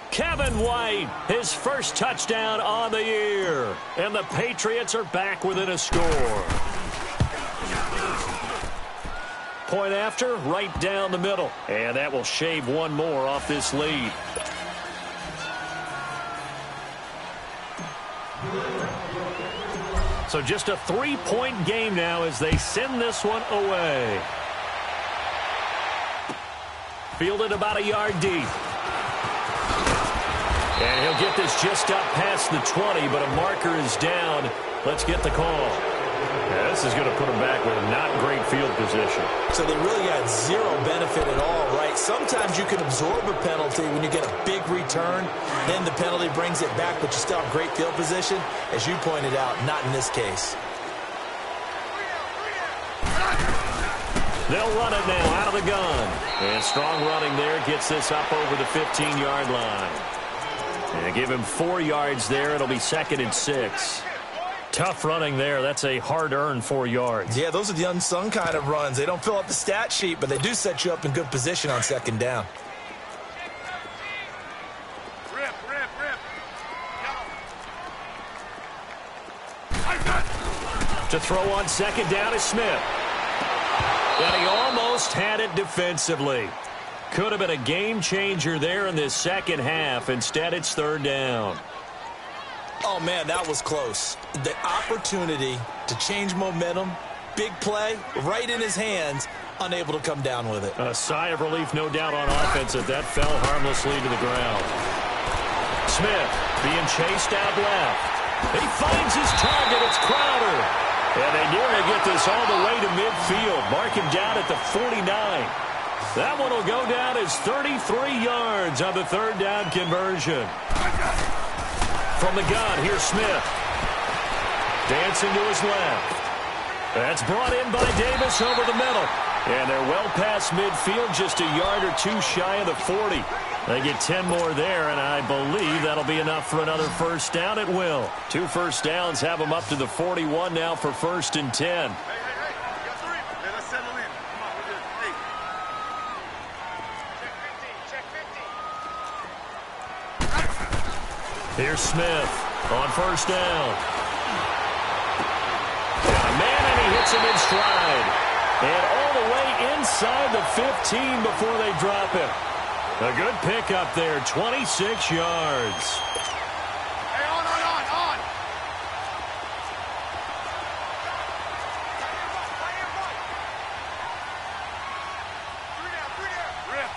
Kevin White, his first touchdown on the year. And the Patriots are back within a score. Point after, right down the middle. And that will shave one more off this lead. So just a 3-point game now as they send this one away. Fielded about a yard deep. And he'll get this just up past the 20, but a marker is down. Let's get the call. Yeah, this is going to put them back with not great field position. So they really got zero benefit at all, right? Sometimes you can absorb a penalty when you get a big return. Then the penalty brings it back, but you still have great field position. As you pointed out, not in this case. They'll run it now out of the gun. And strong running there gets this up over the 15-yard line. And give him 4 yards there. It'll be 2nd and 6. Tough running there. That's a hard-earned 4 yards. Yeah, those are the unsung kind of runs. They don't fill up the stat sheet, but they do set you up in good position on 2nd down. Rip. To throw on 2nd down is Smith. And he almost had it defensively. Could have been a game changer there in this second half. Instead, it's 3rd down. Oh, man, that was close. The opportunity to change momentum, big play, right in his hands, unable to come down with it. A sigh of relief, no doubt, on offense as that fell harmlessly to the ground. Smith being chased out left. He finds his target. It's Crowder. And they nearly get this all the way to midfield. Mark him down at the 49. That one will go down as 33 yards on the 3rd down conversion. From the gun, here's Smith. Dancing to his left. That's brought in by Davis over the middle. And they're well past midfield, just a yard or 2 shy of the 40. They get 10 more there, and I believe that'll be enough for another 1st down. It will. 2 first downs have them up to the 41 now for 1st and 10. Hey, you got 3. Hey, let's settle in. Come on, we're good. Hey. Check 50. Here's Smith on 1st down. Got a man, and he hits him in stride. And all the way inside the 15 before they drop him. A good pickup there, 26 yards. Hey, on. Rip.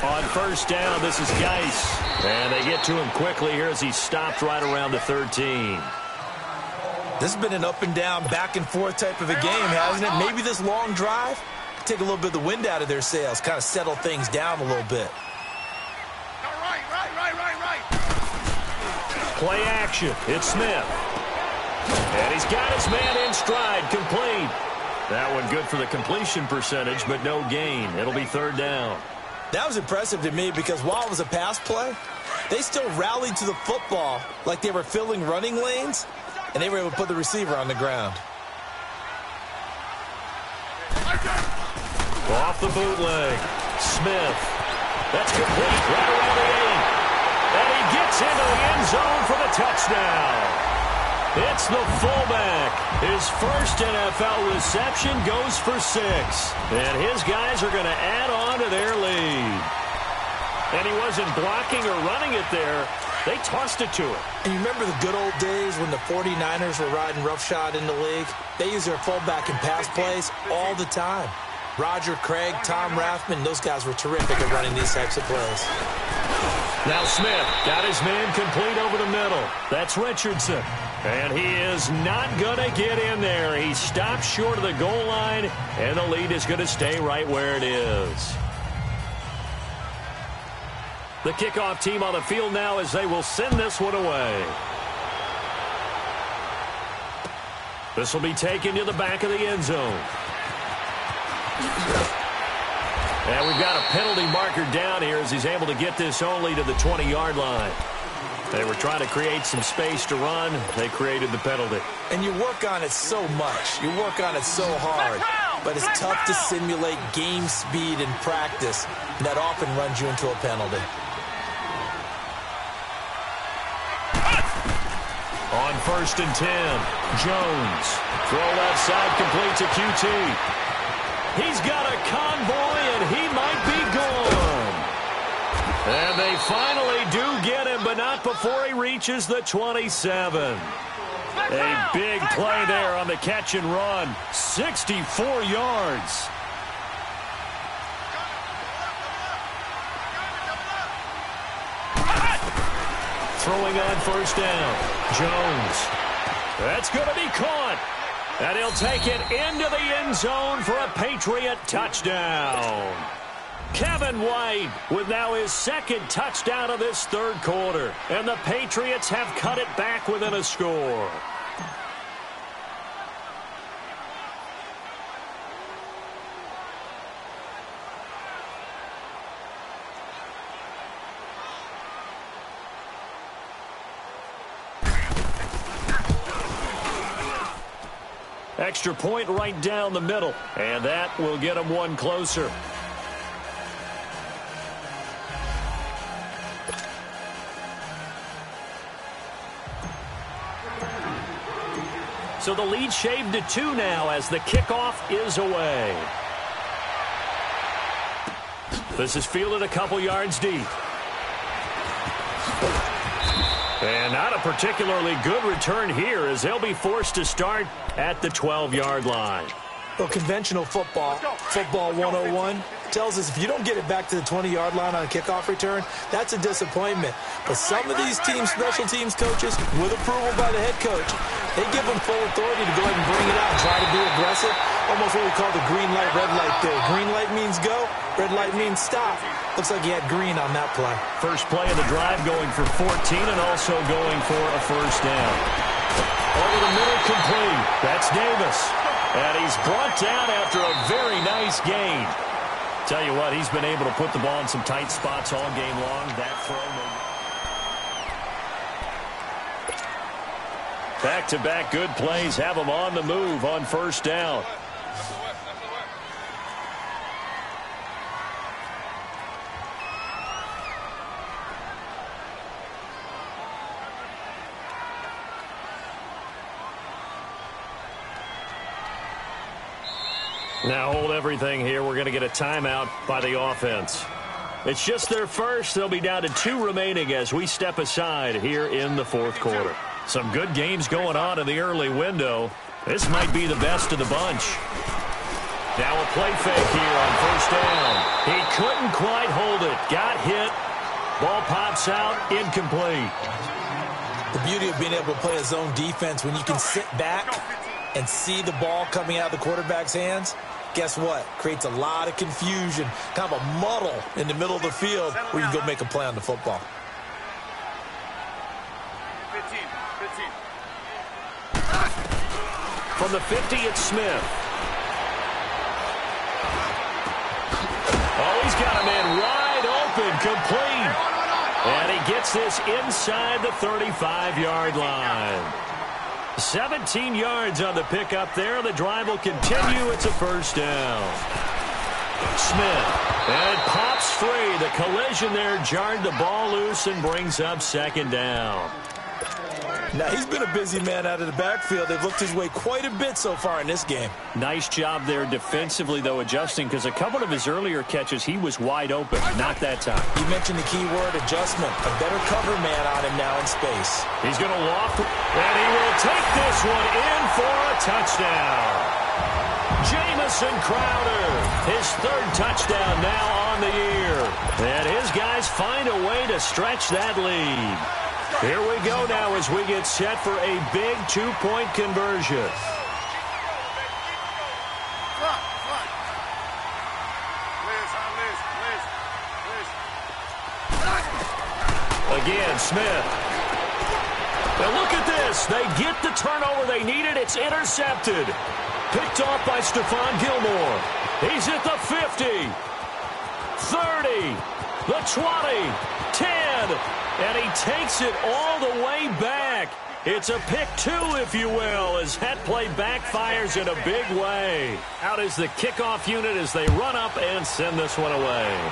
On 1st down, this is Geis. And they get to him quickly here as he stopped right around the 13. This has been an up and down, back and forth type of a game, hasn't it? Maybe this long drive, take a little bit of the wind out of their sails, kind of settle things down a little bit. Right. Play action. It's Smith. And he's got his man in stride, complete. That one good for the completion percentage, but no gain. It'll be 3rd down. That was impressive to me because while it was a pass play, they still rallied to the football like they were filling running lanes, and they were able to put the receiver on the ground. Off the bootleg. Smith. That's complete. Right around the 8. And he gets into the end zone for the touchdown. It's the fullback. His first NFL reception goes for 6. And his guys are going to add on to their lead. And he wasn't blocking or running it there. They tossed it to him. And you remember the good old days when the 49ers were riding roughshod in the league? They use their fullback in pass plays all the time. Roger Craig, Tom Rathman, those guys were terrific at running these types of plays. Now Smith got his man complete over the middle. That's Richardson. And he is not going to get in there. He stopped short of the goal line, and the lead is going to stay right where it is. The kickoff team on the field now as they will send this one away. This will be taken to the back of the end zone. And we've got a penalty marker down here as he's able to get this only to the 20-yard line. They were trying to create some space to run. They created the penalty. And you work on it so much. You work on it so hard. But it's tough to simulate game speed in practice. And that often runs you into a penalty. On 1st and 10, Jones. Throw left side, complete to QT. He's got a convoy, and he might be gone. And they finally do get him, but not before he reaches the 27. A big play there on the catch and run. 64 yards. Throwing on 1st down. Jones. That's going to be caught. And he'll take it into the end zone for a Patriot touchdown. Kevin White with now his 2nd touchdown of this 3rd quarter. And the Patriots have cut it back within a score. Extra point right down the middle. And that will get them one closer. So the lead shaved to 2 now as the kickoff is away. This is fielded a couple yards deep. And not a particularly good return here as they'll be forced to start at the 12-yard line. Well, conventional football 101, tells us if you don't get it back to the 20-yard line on a kickoff return, that's a disappointment. But some of these teams, special teams coaches, with approval by the head coach, they give them full authority to go ahead and bring it out and try to be aggressive. Almost what we call the green light, red light theory. Green light means go, red light means stop. Looks like he had green on that play. First play of the drive going for 14 and also going for a 1st down. Over the middle, complete. That's Davis. And he's brought down after a very nice gain. Tell you what, he's been able to put the ball in some tight spots all game long. That throw. Back-to-back good plays have him on the move on 1st down. Now hold everything here. We're going to get a timeout by the offense. It's just their first. They'll be down to 2 remaining as we step aside here in the 4th quarter. Some good games going on in the early window. This might be the best of the bunch. Now a play fake here on 1st down. He couldn't quite hold it. Got hit. Ball pops out. Incomplete. The beauty of being able to play a zone defense when you can sit back and see the ball coming out of the quarterback's hands, guess what? Creates a lot of confusion, kind of a muddle in the middle of the field where you can go make a play on the football. 15. From the 50, it's Smith. Oh, he's got a man wide open, complete. And he gets this inside the 35-yard line. 17 yards on the pickup there. The drive will continue. It's a 1st down. Smith. And it pops free. The collision there jarred the ball loose and brings up 2nd down. Now, he's been a busy man out of the backfield. They've looked his way quite a bit so far in this game. Nice job there defensively, though, adjusting, because a couple of his earlier catches, he was wide open. Not that time. You mentioned the key word, adjustment. A better cover man on him now in space. He's going to loft, and he will take this one in for a touchdown. Jamison Crowder, his third touchdown now on the year. And his guys find a way to stretch that lead. Here we go now as we get set for a big two-point conversion. Again, Smith. Now look at this. They get the turnover they needed. It's intercepted. Picked off by Stephon Gilmore. He's at the 50, 30, the 20, 10, and he takes it all the way back. It's a pick two, if you will, as that play backfires in a big way. Out is the kickoff unit as they run up and send this one away.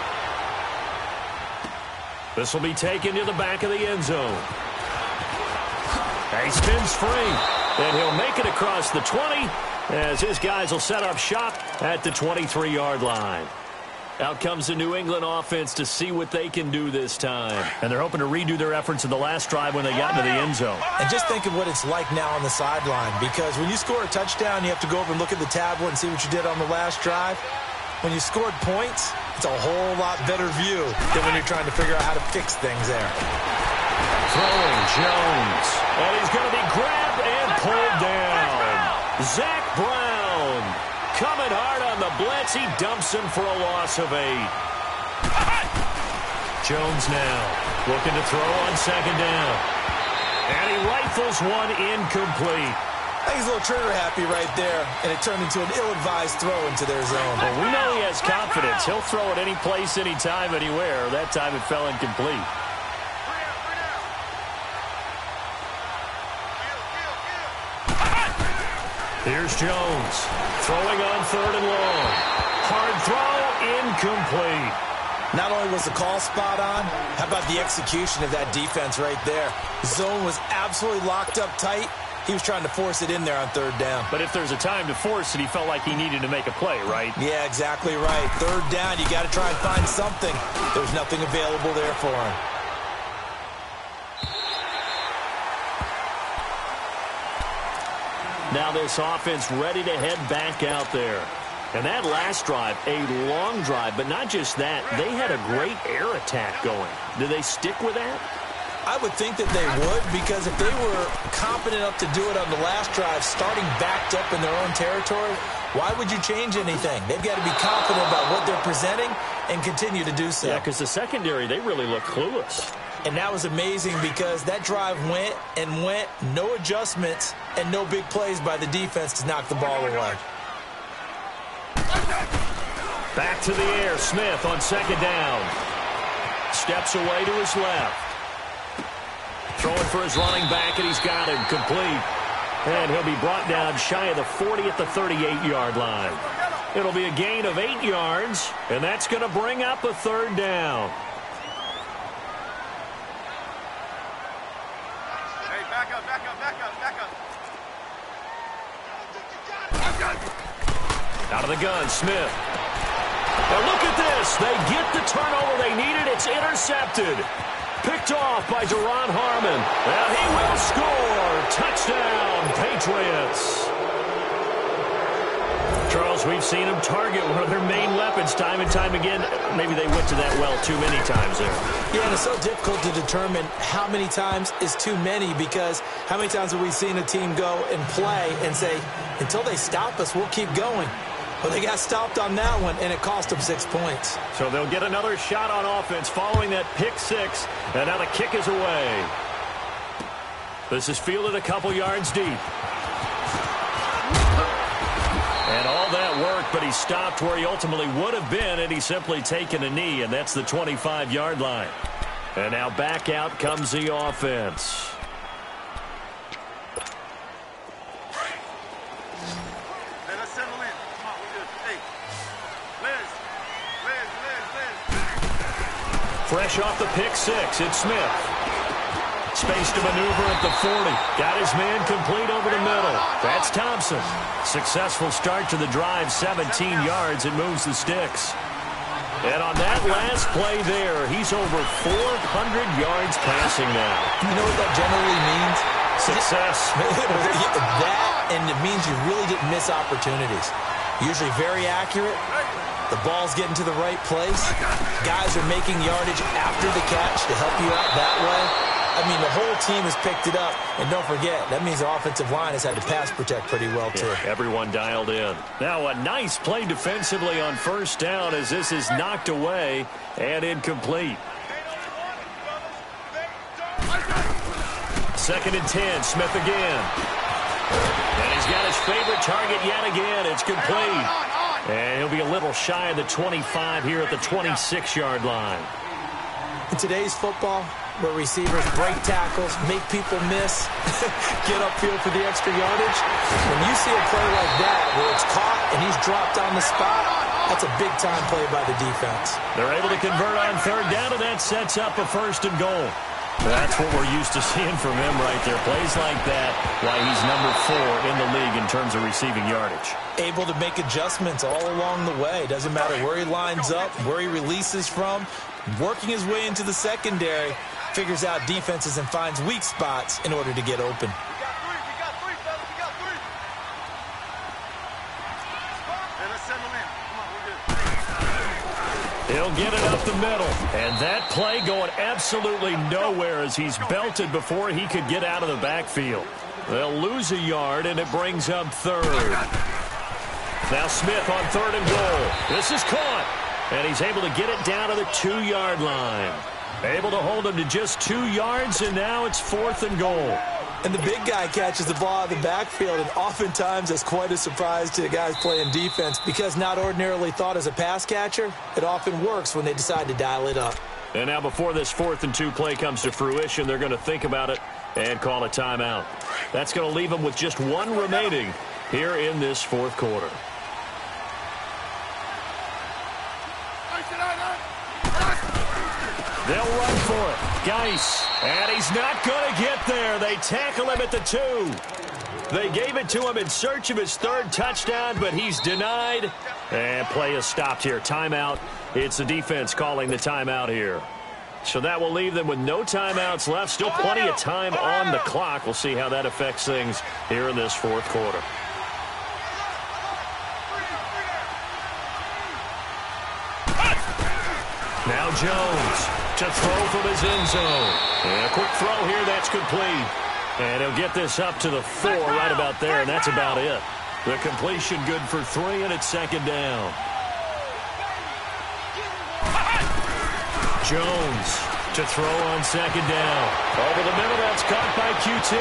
This will be taken to the back of the end zone. He spins free, and he'll make it across the 20 as his guys will set up shop at the 23-yard line. Out comes the New England offense to see what they can do this time. And they're hoping to redo their efforts in the last drive when they got into the end zone. And just think of what it's like now on the sideline, because when you score a touchdown, you have to go over and look at the tablet and see what you did on the last drive. When you scored points, it's a whole lot better view than when you're trying to figure out how to fix things there. Throwing Jones. And he's going to be grabbed and pulled down. Zach Brown coming hard on the blitz. He dumps him for a loss of 8. Jones now looking to throw on second down. And he rifles one incomplete. I think he's a little trigger happy right there, and it turned into an ill-advised throw into their zone. Well, we know he has confidence. He'll throw it any place, anytime, anywhere. That time it fell incomplete. Here's Jones throwing on third and long. Hard throw, incomplete. Not only was the call spot on, how about the execution of that defense right there? The zone was absolutely locked up tight. He was trying to force it in there on third down. But if there's a time to force it, he felt like he needed to make a play, right? Yeah, exactly right. Third down, you got to try and find something. There's nothing available there for him. Now this offense ready to head back out there. And that last drive, a long drive, but not just that. They had a great air attack going. Do they stick with that? I would think that they would, because if they were competent enough to do it on the last drive, starting backed up in their own territory, why would you change anything? They've got to be confident about what they're presenting and continue to do so. Yeah, because the secondary, they really look clueless. And that was amazing because that drive went and went, no adjustments, and no big plays by the defense to knock the ball away. Back to the air, Smith on second down. Steps away to his left. Throwing for his running back, and he's got him complete. And he'll be brought down shy of the 40 at the 38-yard line. It'll be a gain of 8 yards, and that's going to bring up a third down. Hey, back up, back up, back up, back up. Out of the gun, Smith. Now look at this. They get the turnover they needed. It's intercepted. Picked off by Duron Harmon. And he will score. Touchdown, Patriots. Charles, we've seen him target one of their main weapons time and time again. Maybe they went to that well too many times there. Yeah, and it's so difficult to determine how many times is too many, because how many times have we seen a team go and play and say, until they stop us, we'll keep going. Well, they got stopped on that one, and it cost them 6 points. So they'll get another shot on offense following that pick six, and now the kick is away. This is fielded a couple yards deep. And all that work, but he stopped where he ultimately would have been, and he's simply taken a knee, and that's the 25-yard line. And now back out comes the offense. Fresh off the pick six, it's Smith. Space to maneuver at the 40. Got his man complete over the middle. That's Thompson. Successful start to the drive, 17 yards, and moves the sticks. And on that last play there, he's over 400 yards passing now. You know what that generally means? Success. That, and it means you really didn't miss opportunities. Usually very accurate. The ball's getting to the right place. Guys are making yardage after the catch to help you out that way. I mean, the whole team has picked it up. And don't forget, that means the offensive line has had to pass protect pretty well, too. Yeah, everyone dialed in. Now, a nice play defensively on first down as this is knocked away and incomplete. 2nd and 10, Smith again. And he's got his favorite target yet again. It's complete. And he'll be a little shy of the 25 here at the 26-yard line. In today's football, where receivers break tackles, make people miss, get upfield for the extra yardage, when you see a play like that where it's caught and he's dropped on the spot, that's a big-time play by the defense. They're able to convert on 3rd down, and that sets up a 1st and goal. That's what we're used to seeing from him right there. Plays like that, why he's number 4 in the league in terms of receiving yardage. Able to make adjustments all along the way. Doesn't matter where he lines up, where he releases from. Working his way into the secondary, figures out defenses and finds weak spots in order to get open. He'll get it up the middle. And that play going absolutely nowhere as he's belted before he could get out of the backfield. They'll lose a yard, and it brings up 3rd. Now Smith on 3rd and goal. This is caught. And he's able to get it down to the 2-yard line. Able to hold him to just 2 yards, and now it's 4th and goal. And the big guy catches the ball out of the backfield, and oftentimes that's quite a surprise to the guys playing defense because not ordinarily thought as a pass catcher, it often works when they decide to dial it up. And now before this 4th and 2 play comes to fruition, they're going to think about it and call a timeout. That's going to leave them with just 1 remaining here in this 4th quarter. They'll run for it. Geis. And he's not going to get there. They tackle him at the 2. They gave it to him in search of his 3rd touchdown, but he's denied. And play is stopped here. Timeout. It's the defense calling the timeout here. So that will leave them with no timeouts left. Still plenty of time on the clock. We'll see how that affects things here in this 4th quarter. Now Jones to throw from his end zone. And a quick throw here, that's complete. And he'll get this up to the 4 right about there, and that's about it. The completion good for 3, and it's 2nd down. Jones to throw on 2nd down. Over the middle, that's caught by QT.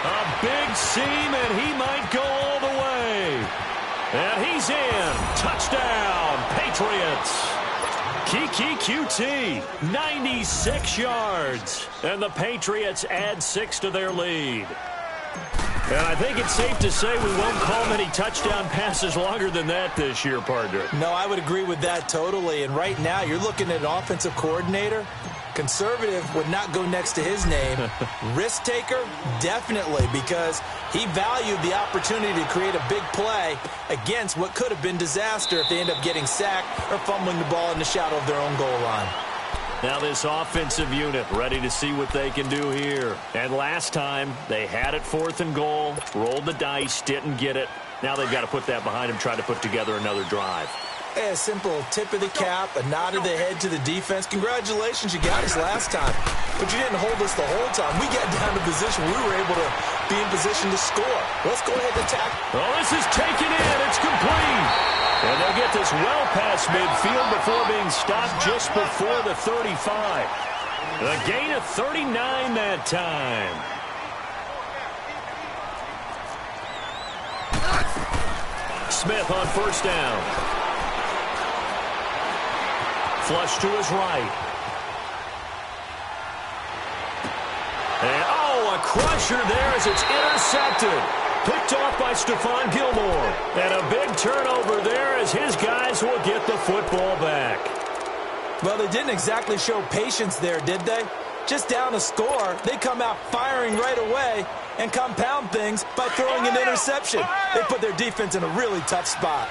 A big seam, and he might go all the way. And he's in. Touchdown, Patriots. Kiki QT, 96 yards. And the Patriots add 6 to their lead. And I think it's safe to say we won't call many touchdown passes longer than that this year, partner. No, I would agree with that totally. And right now, you're looking at an offensive coordinator. Conservative would not go next to his name. Risk taker, definitely, because he valued the opportunity to create a big play against what could have been disaster if they end up getting sacked or fumbling the ball in the shadow of their own goal line. Now this offensive unit ready to see what they can do here. And last time, they had it 4th and goal, rolled the dice, didn't get it. Now they've got to put that behind them, try to put together another drive. A simple tip of the cap, a nod of the head to the defense. Congratulations, you got us last time. But you didn't hold us the whole time. We got down to position. We were able to be in position to score. Let's go ahead and attack. Oh, this is taken in. It's complete. And they'll get this well past midfield before being stopped just before the 35. A gain of 39 that time. Smith on 1st down. Flush to his right. And, a crusher there as it's intercepted. Picked off by Stephon Gilmore. And a big turnover there as his guys will get the football back. Well, they didn't exactly show patience there, did they? Just down a score, they come out firing right away and compound things by throwing an interception. They put their defense in a really tough spot.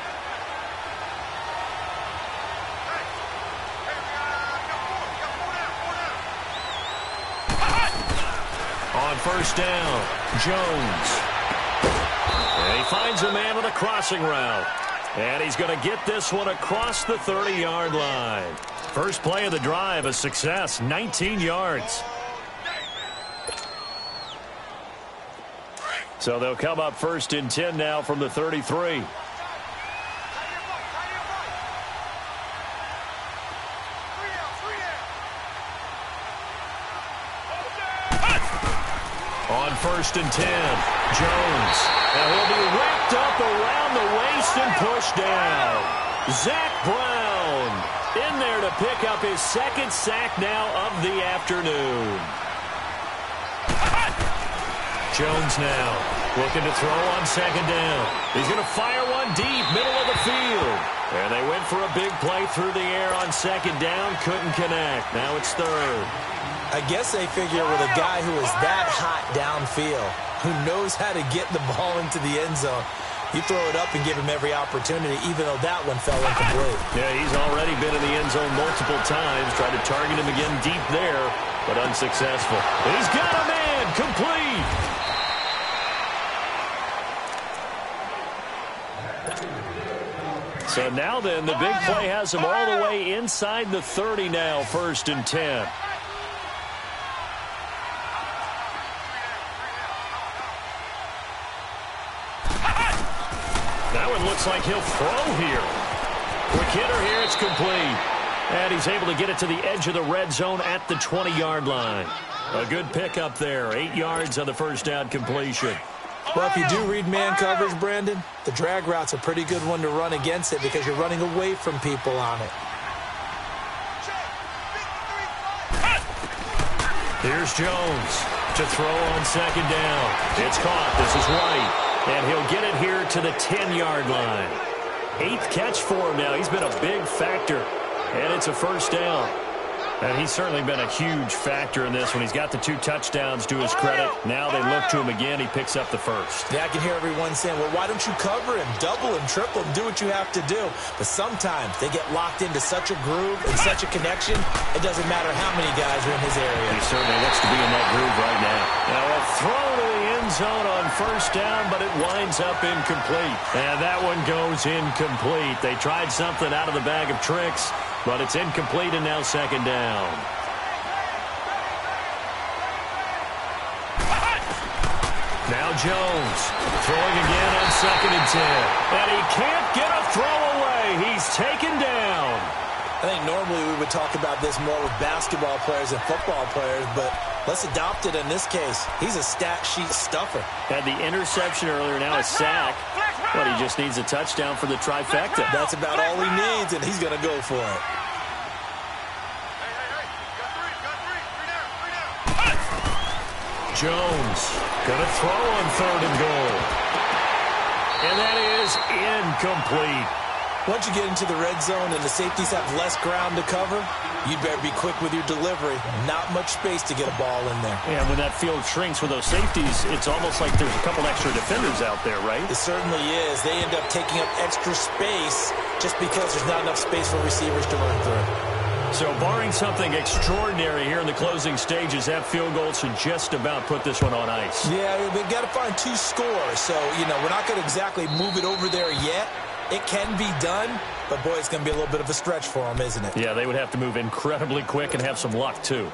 On first down, Jones. And he finds a man on a crossing route. And he's going to get this one across the 30-yard line. First play of the drive, a success, 19 yards. So they'll come up first and 10 now from the 33. On first and 10, Jones. And he'll be wrapped up around the waist and pushed down. Zach Brown in there to pick up his second sack now of the afternoon. Jones now looking to throw on second down. He's going to fire one deep, middle of the field. And they went for a big play through the air on second down. Couldn't connect. Now it's third. I guess they figure with a guy who is that hot downfield, who knows how to get the ball into the end zone, you throw it up and give him every opportunity, even though that one fell incomplete. Yeah, he's already been in the end zone multiple times. Tried to target him again deep there, but unsuccessful. He's got a man, complete. So now then, the big play has him all the way inside the 30 now, first and 10. That one looks like he'll throw here. Quick hitter here, it's complete. And he's able to get it to the edge of the red zone at the 20-yard line. A good pickup there, 8 yards on the first down completion. Well, if you do read man coverage, Brandon, the drag route's a pretty good one to run against it because you're running away from people on it. Here's Jones to throw on second down. It's caught. This is White. And he'll get it here to the 10-yard line. 8th catch for him now. He's been a big factor. And it's a first down. And he's certainly been a huge factor in this one. He's got the 2 touchdowns to his credit. Now they look to him again. He picks up the first. Yeah, I can hear everyone saying, well, why don't you cover him, double him, triple him, do what you have to do. But sometimes they get locked into such a groove and such a connection, it doesn't matter how many guys are in his area. He certainly looks to be in that groove right now. Now a throw to the end zone on first down, but it winds up incomplete. And that one goes incomplete. They tried something out of the bag of tricks, but it's incomplete and now second down. Now Jones throwing again on second and 10. And he can't get a throw away. He's taken down. I think normally we would talk about this more with basketball players and football players, but let's adopt it in this case. He's a stat sheet stuffer. Had the interception earlier, now a sack. But he just needs a touchdown for the trifecta. That's about all he needs, and he's going to go for it. Jones going to throw on third and goal. And that is incomplete. Once you get into the red zone and the safeties have less ground to cover, you'd better be quick with your delivery. Not much space to get a ball in there. And when that field shrinks with those safeties, it's almost like there's a couple extra defenders out there, right? It certainly is. They end up taking up extra space just because there's not enough space for receivers to run through. So barring something extraordinary here in the closing stages, that field goal should just about put this one on ice. Yeah, we've got to find 2 scores. So, we're not going to exactly move it over there yet. It can be done, but, boy, it's going to be a little bit of a stretch for them, isn't it? Yeah, they would have to move incredibly quick and have some luck, too.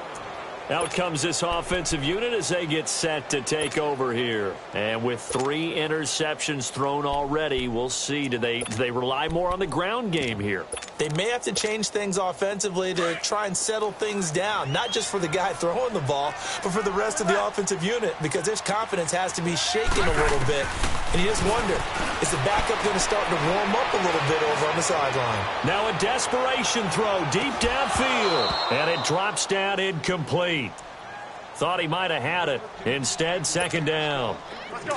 Out comes this offensive unit as they get set to take over here. And with 3 interceptions thrown already, we'll see. Do they rely more on the ground game here? They may have to change things offensively to try and settle things down, not just for the guy throwing the ball, but for the rest of the offensive unit, because their confidence has to be shaken a little bit. And you just wonder, is the backup going to start to warm up a little bit over on the sideline? Now a desperation throw deep downfield, and it drops down incomplete. Thought he might have had it. Instead, second down. Let's go.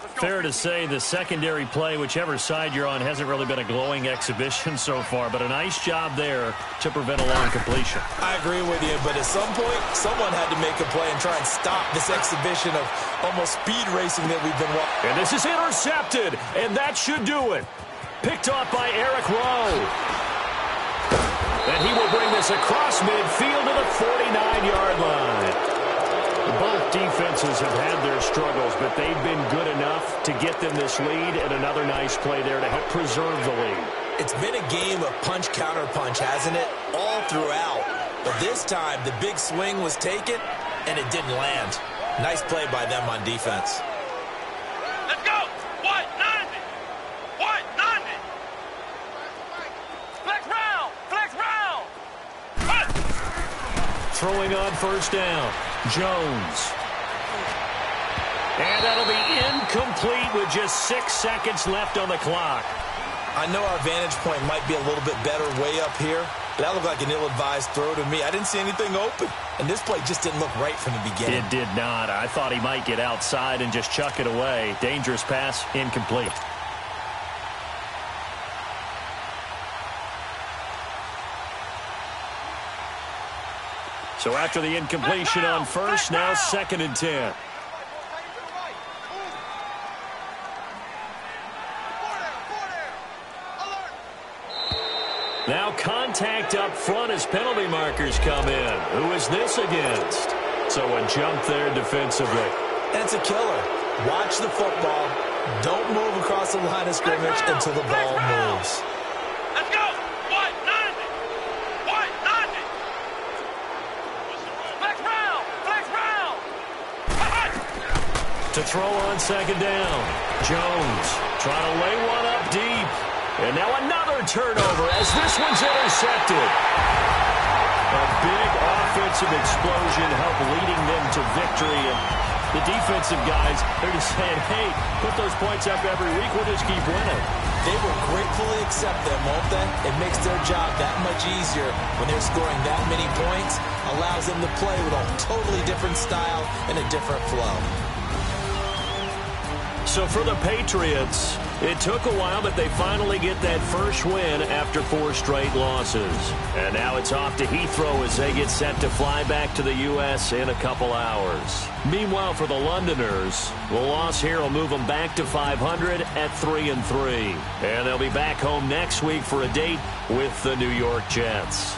Let's Fair to say the secondary play, whichever side you're on, hasn't really been a glowing exhibition so far, but a nice job there to prevent a long completion. I agree with you, but at some point, someone had to make a play and try and stop this exhibition of almost speed racing that we've been watching. And this is intercepted, and that should do it. Picked off by Eric Rowe. And he will bring this across midfield to the 49-yard line. Both defenses have had their struggles, but they've been good enough to get them this lead, and another nice play there to help preserve the lead. It's been a game of punch-counter-punch, hasn't it? All throughout. But this time, the big swing was taken, and it didn't land. Nice play by them on defense. Let's go. White 90. White 90. Flex round. Flex round. Hut. Throwing on first down. Jones. And that'll be incomplete with just 6 seconds left on the clock. I know our vantage point might be a little bit better way up here, but that looked like an ill-advised throw to me. I didn't see anything open, and this play just didn't look right from the beginning. It did not. I thought he might get outside and just chuck it away. Dangerous pass, incomplete. So after the incompletion on first, now 2nd and 10. Now contact up front as penalty markers come in. Who is this against? So a jump there defensively. And it's a killer. Watch the football. Don't move across the line of scrimmage until the ball moves. Let's go. White 90. White 90. Flex round. Flex round. Hut. To throw on 2nd down. Jones trying to lay one up deep. And now another turnover as this one's intercepted. A big offensive explosion helped leading them to victory. And the defensive guys, they're just saying, hey, put those points up every week. We'll just keep winning. They will gratefully accept them, won't they? It makes their job that much easier when they're scoring that many points. Allows them to play with a totally different style and a different flow. So for the Patriots, it took a while, but they finally get that first win after 4 straight losses. And now it's off to Heathrow as they get set to fly back to the U.S. in a couple hours. Meanwhile, for the Londoners, the loss here will move them back to 500 at 3-3. And they'll be back home next week for a date with the New York Jets.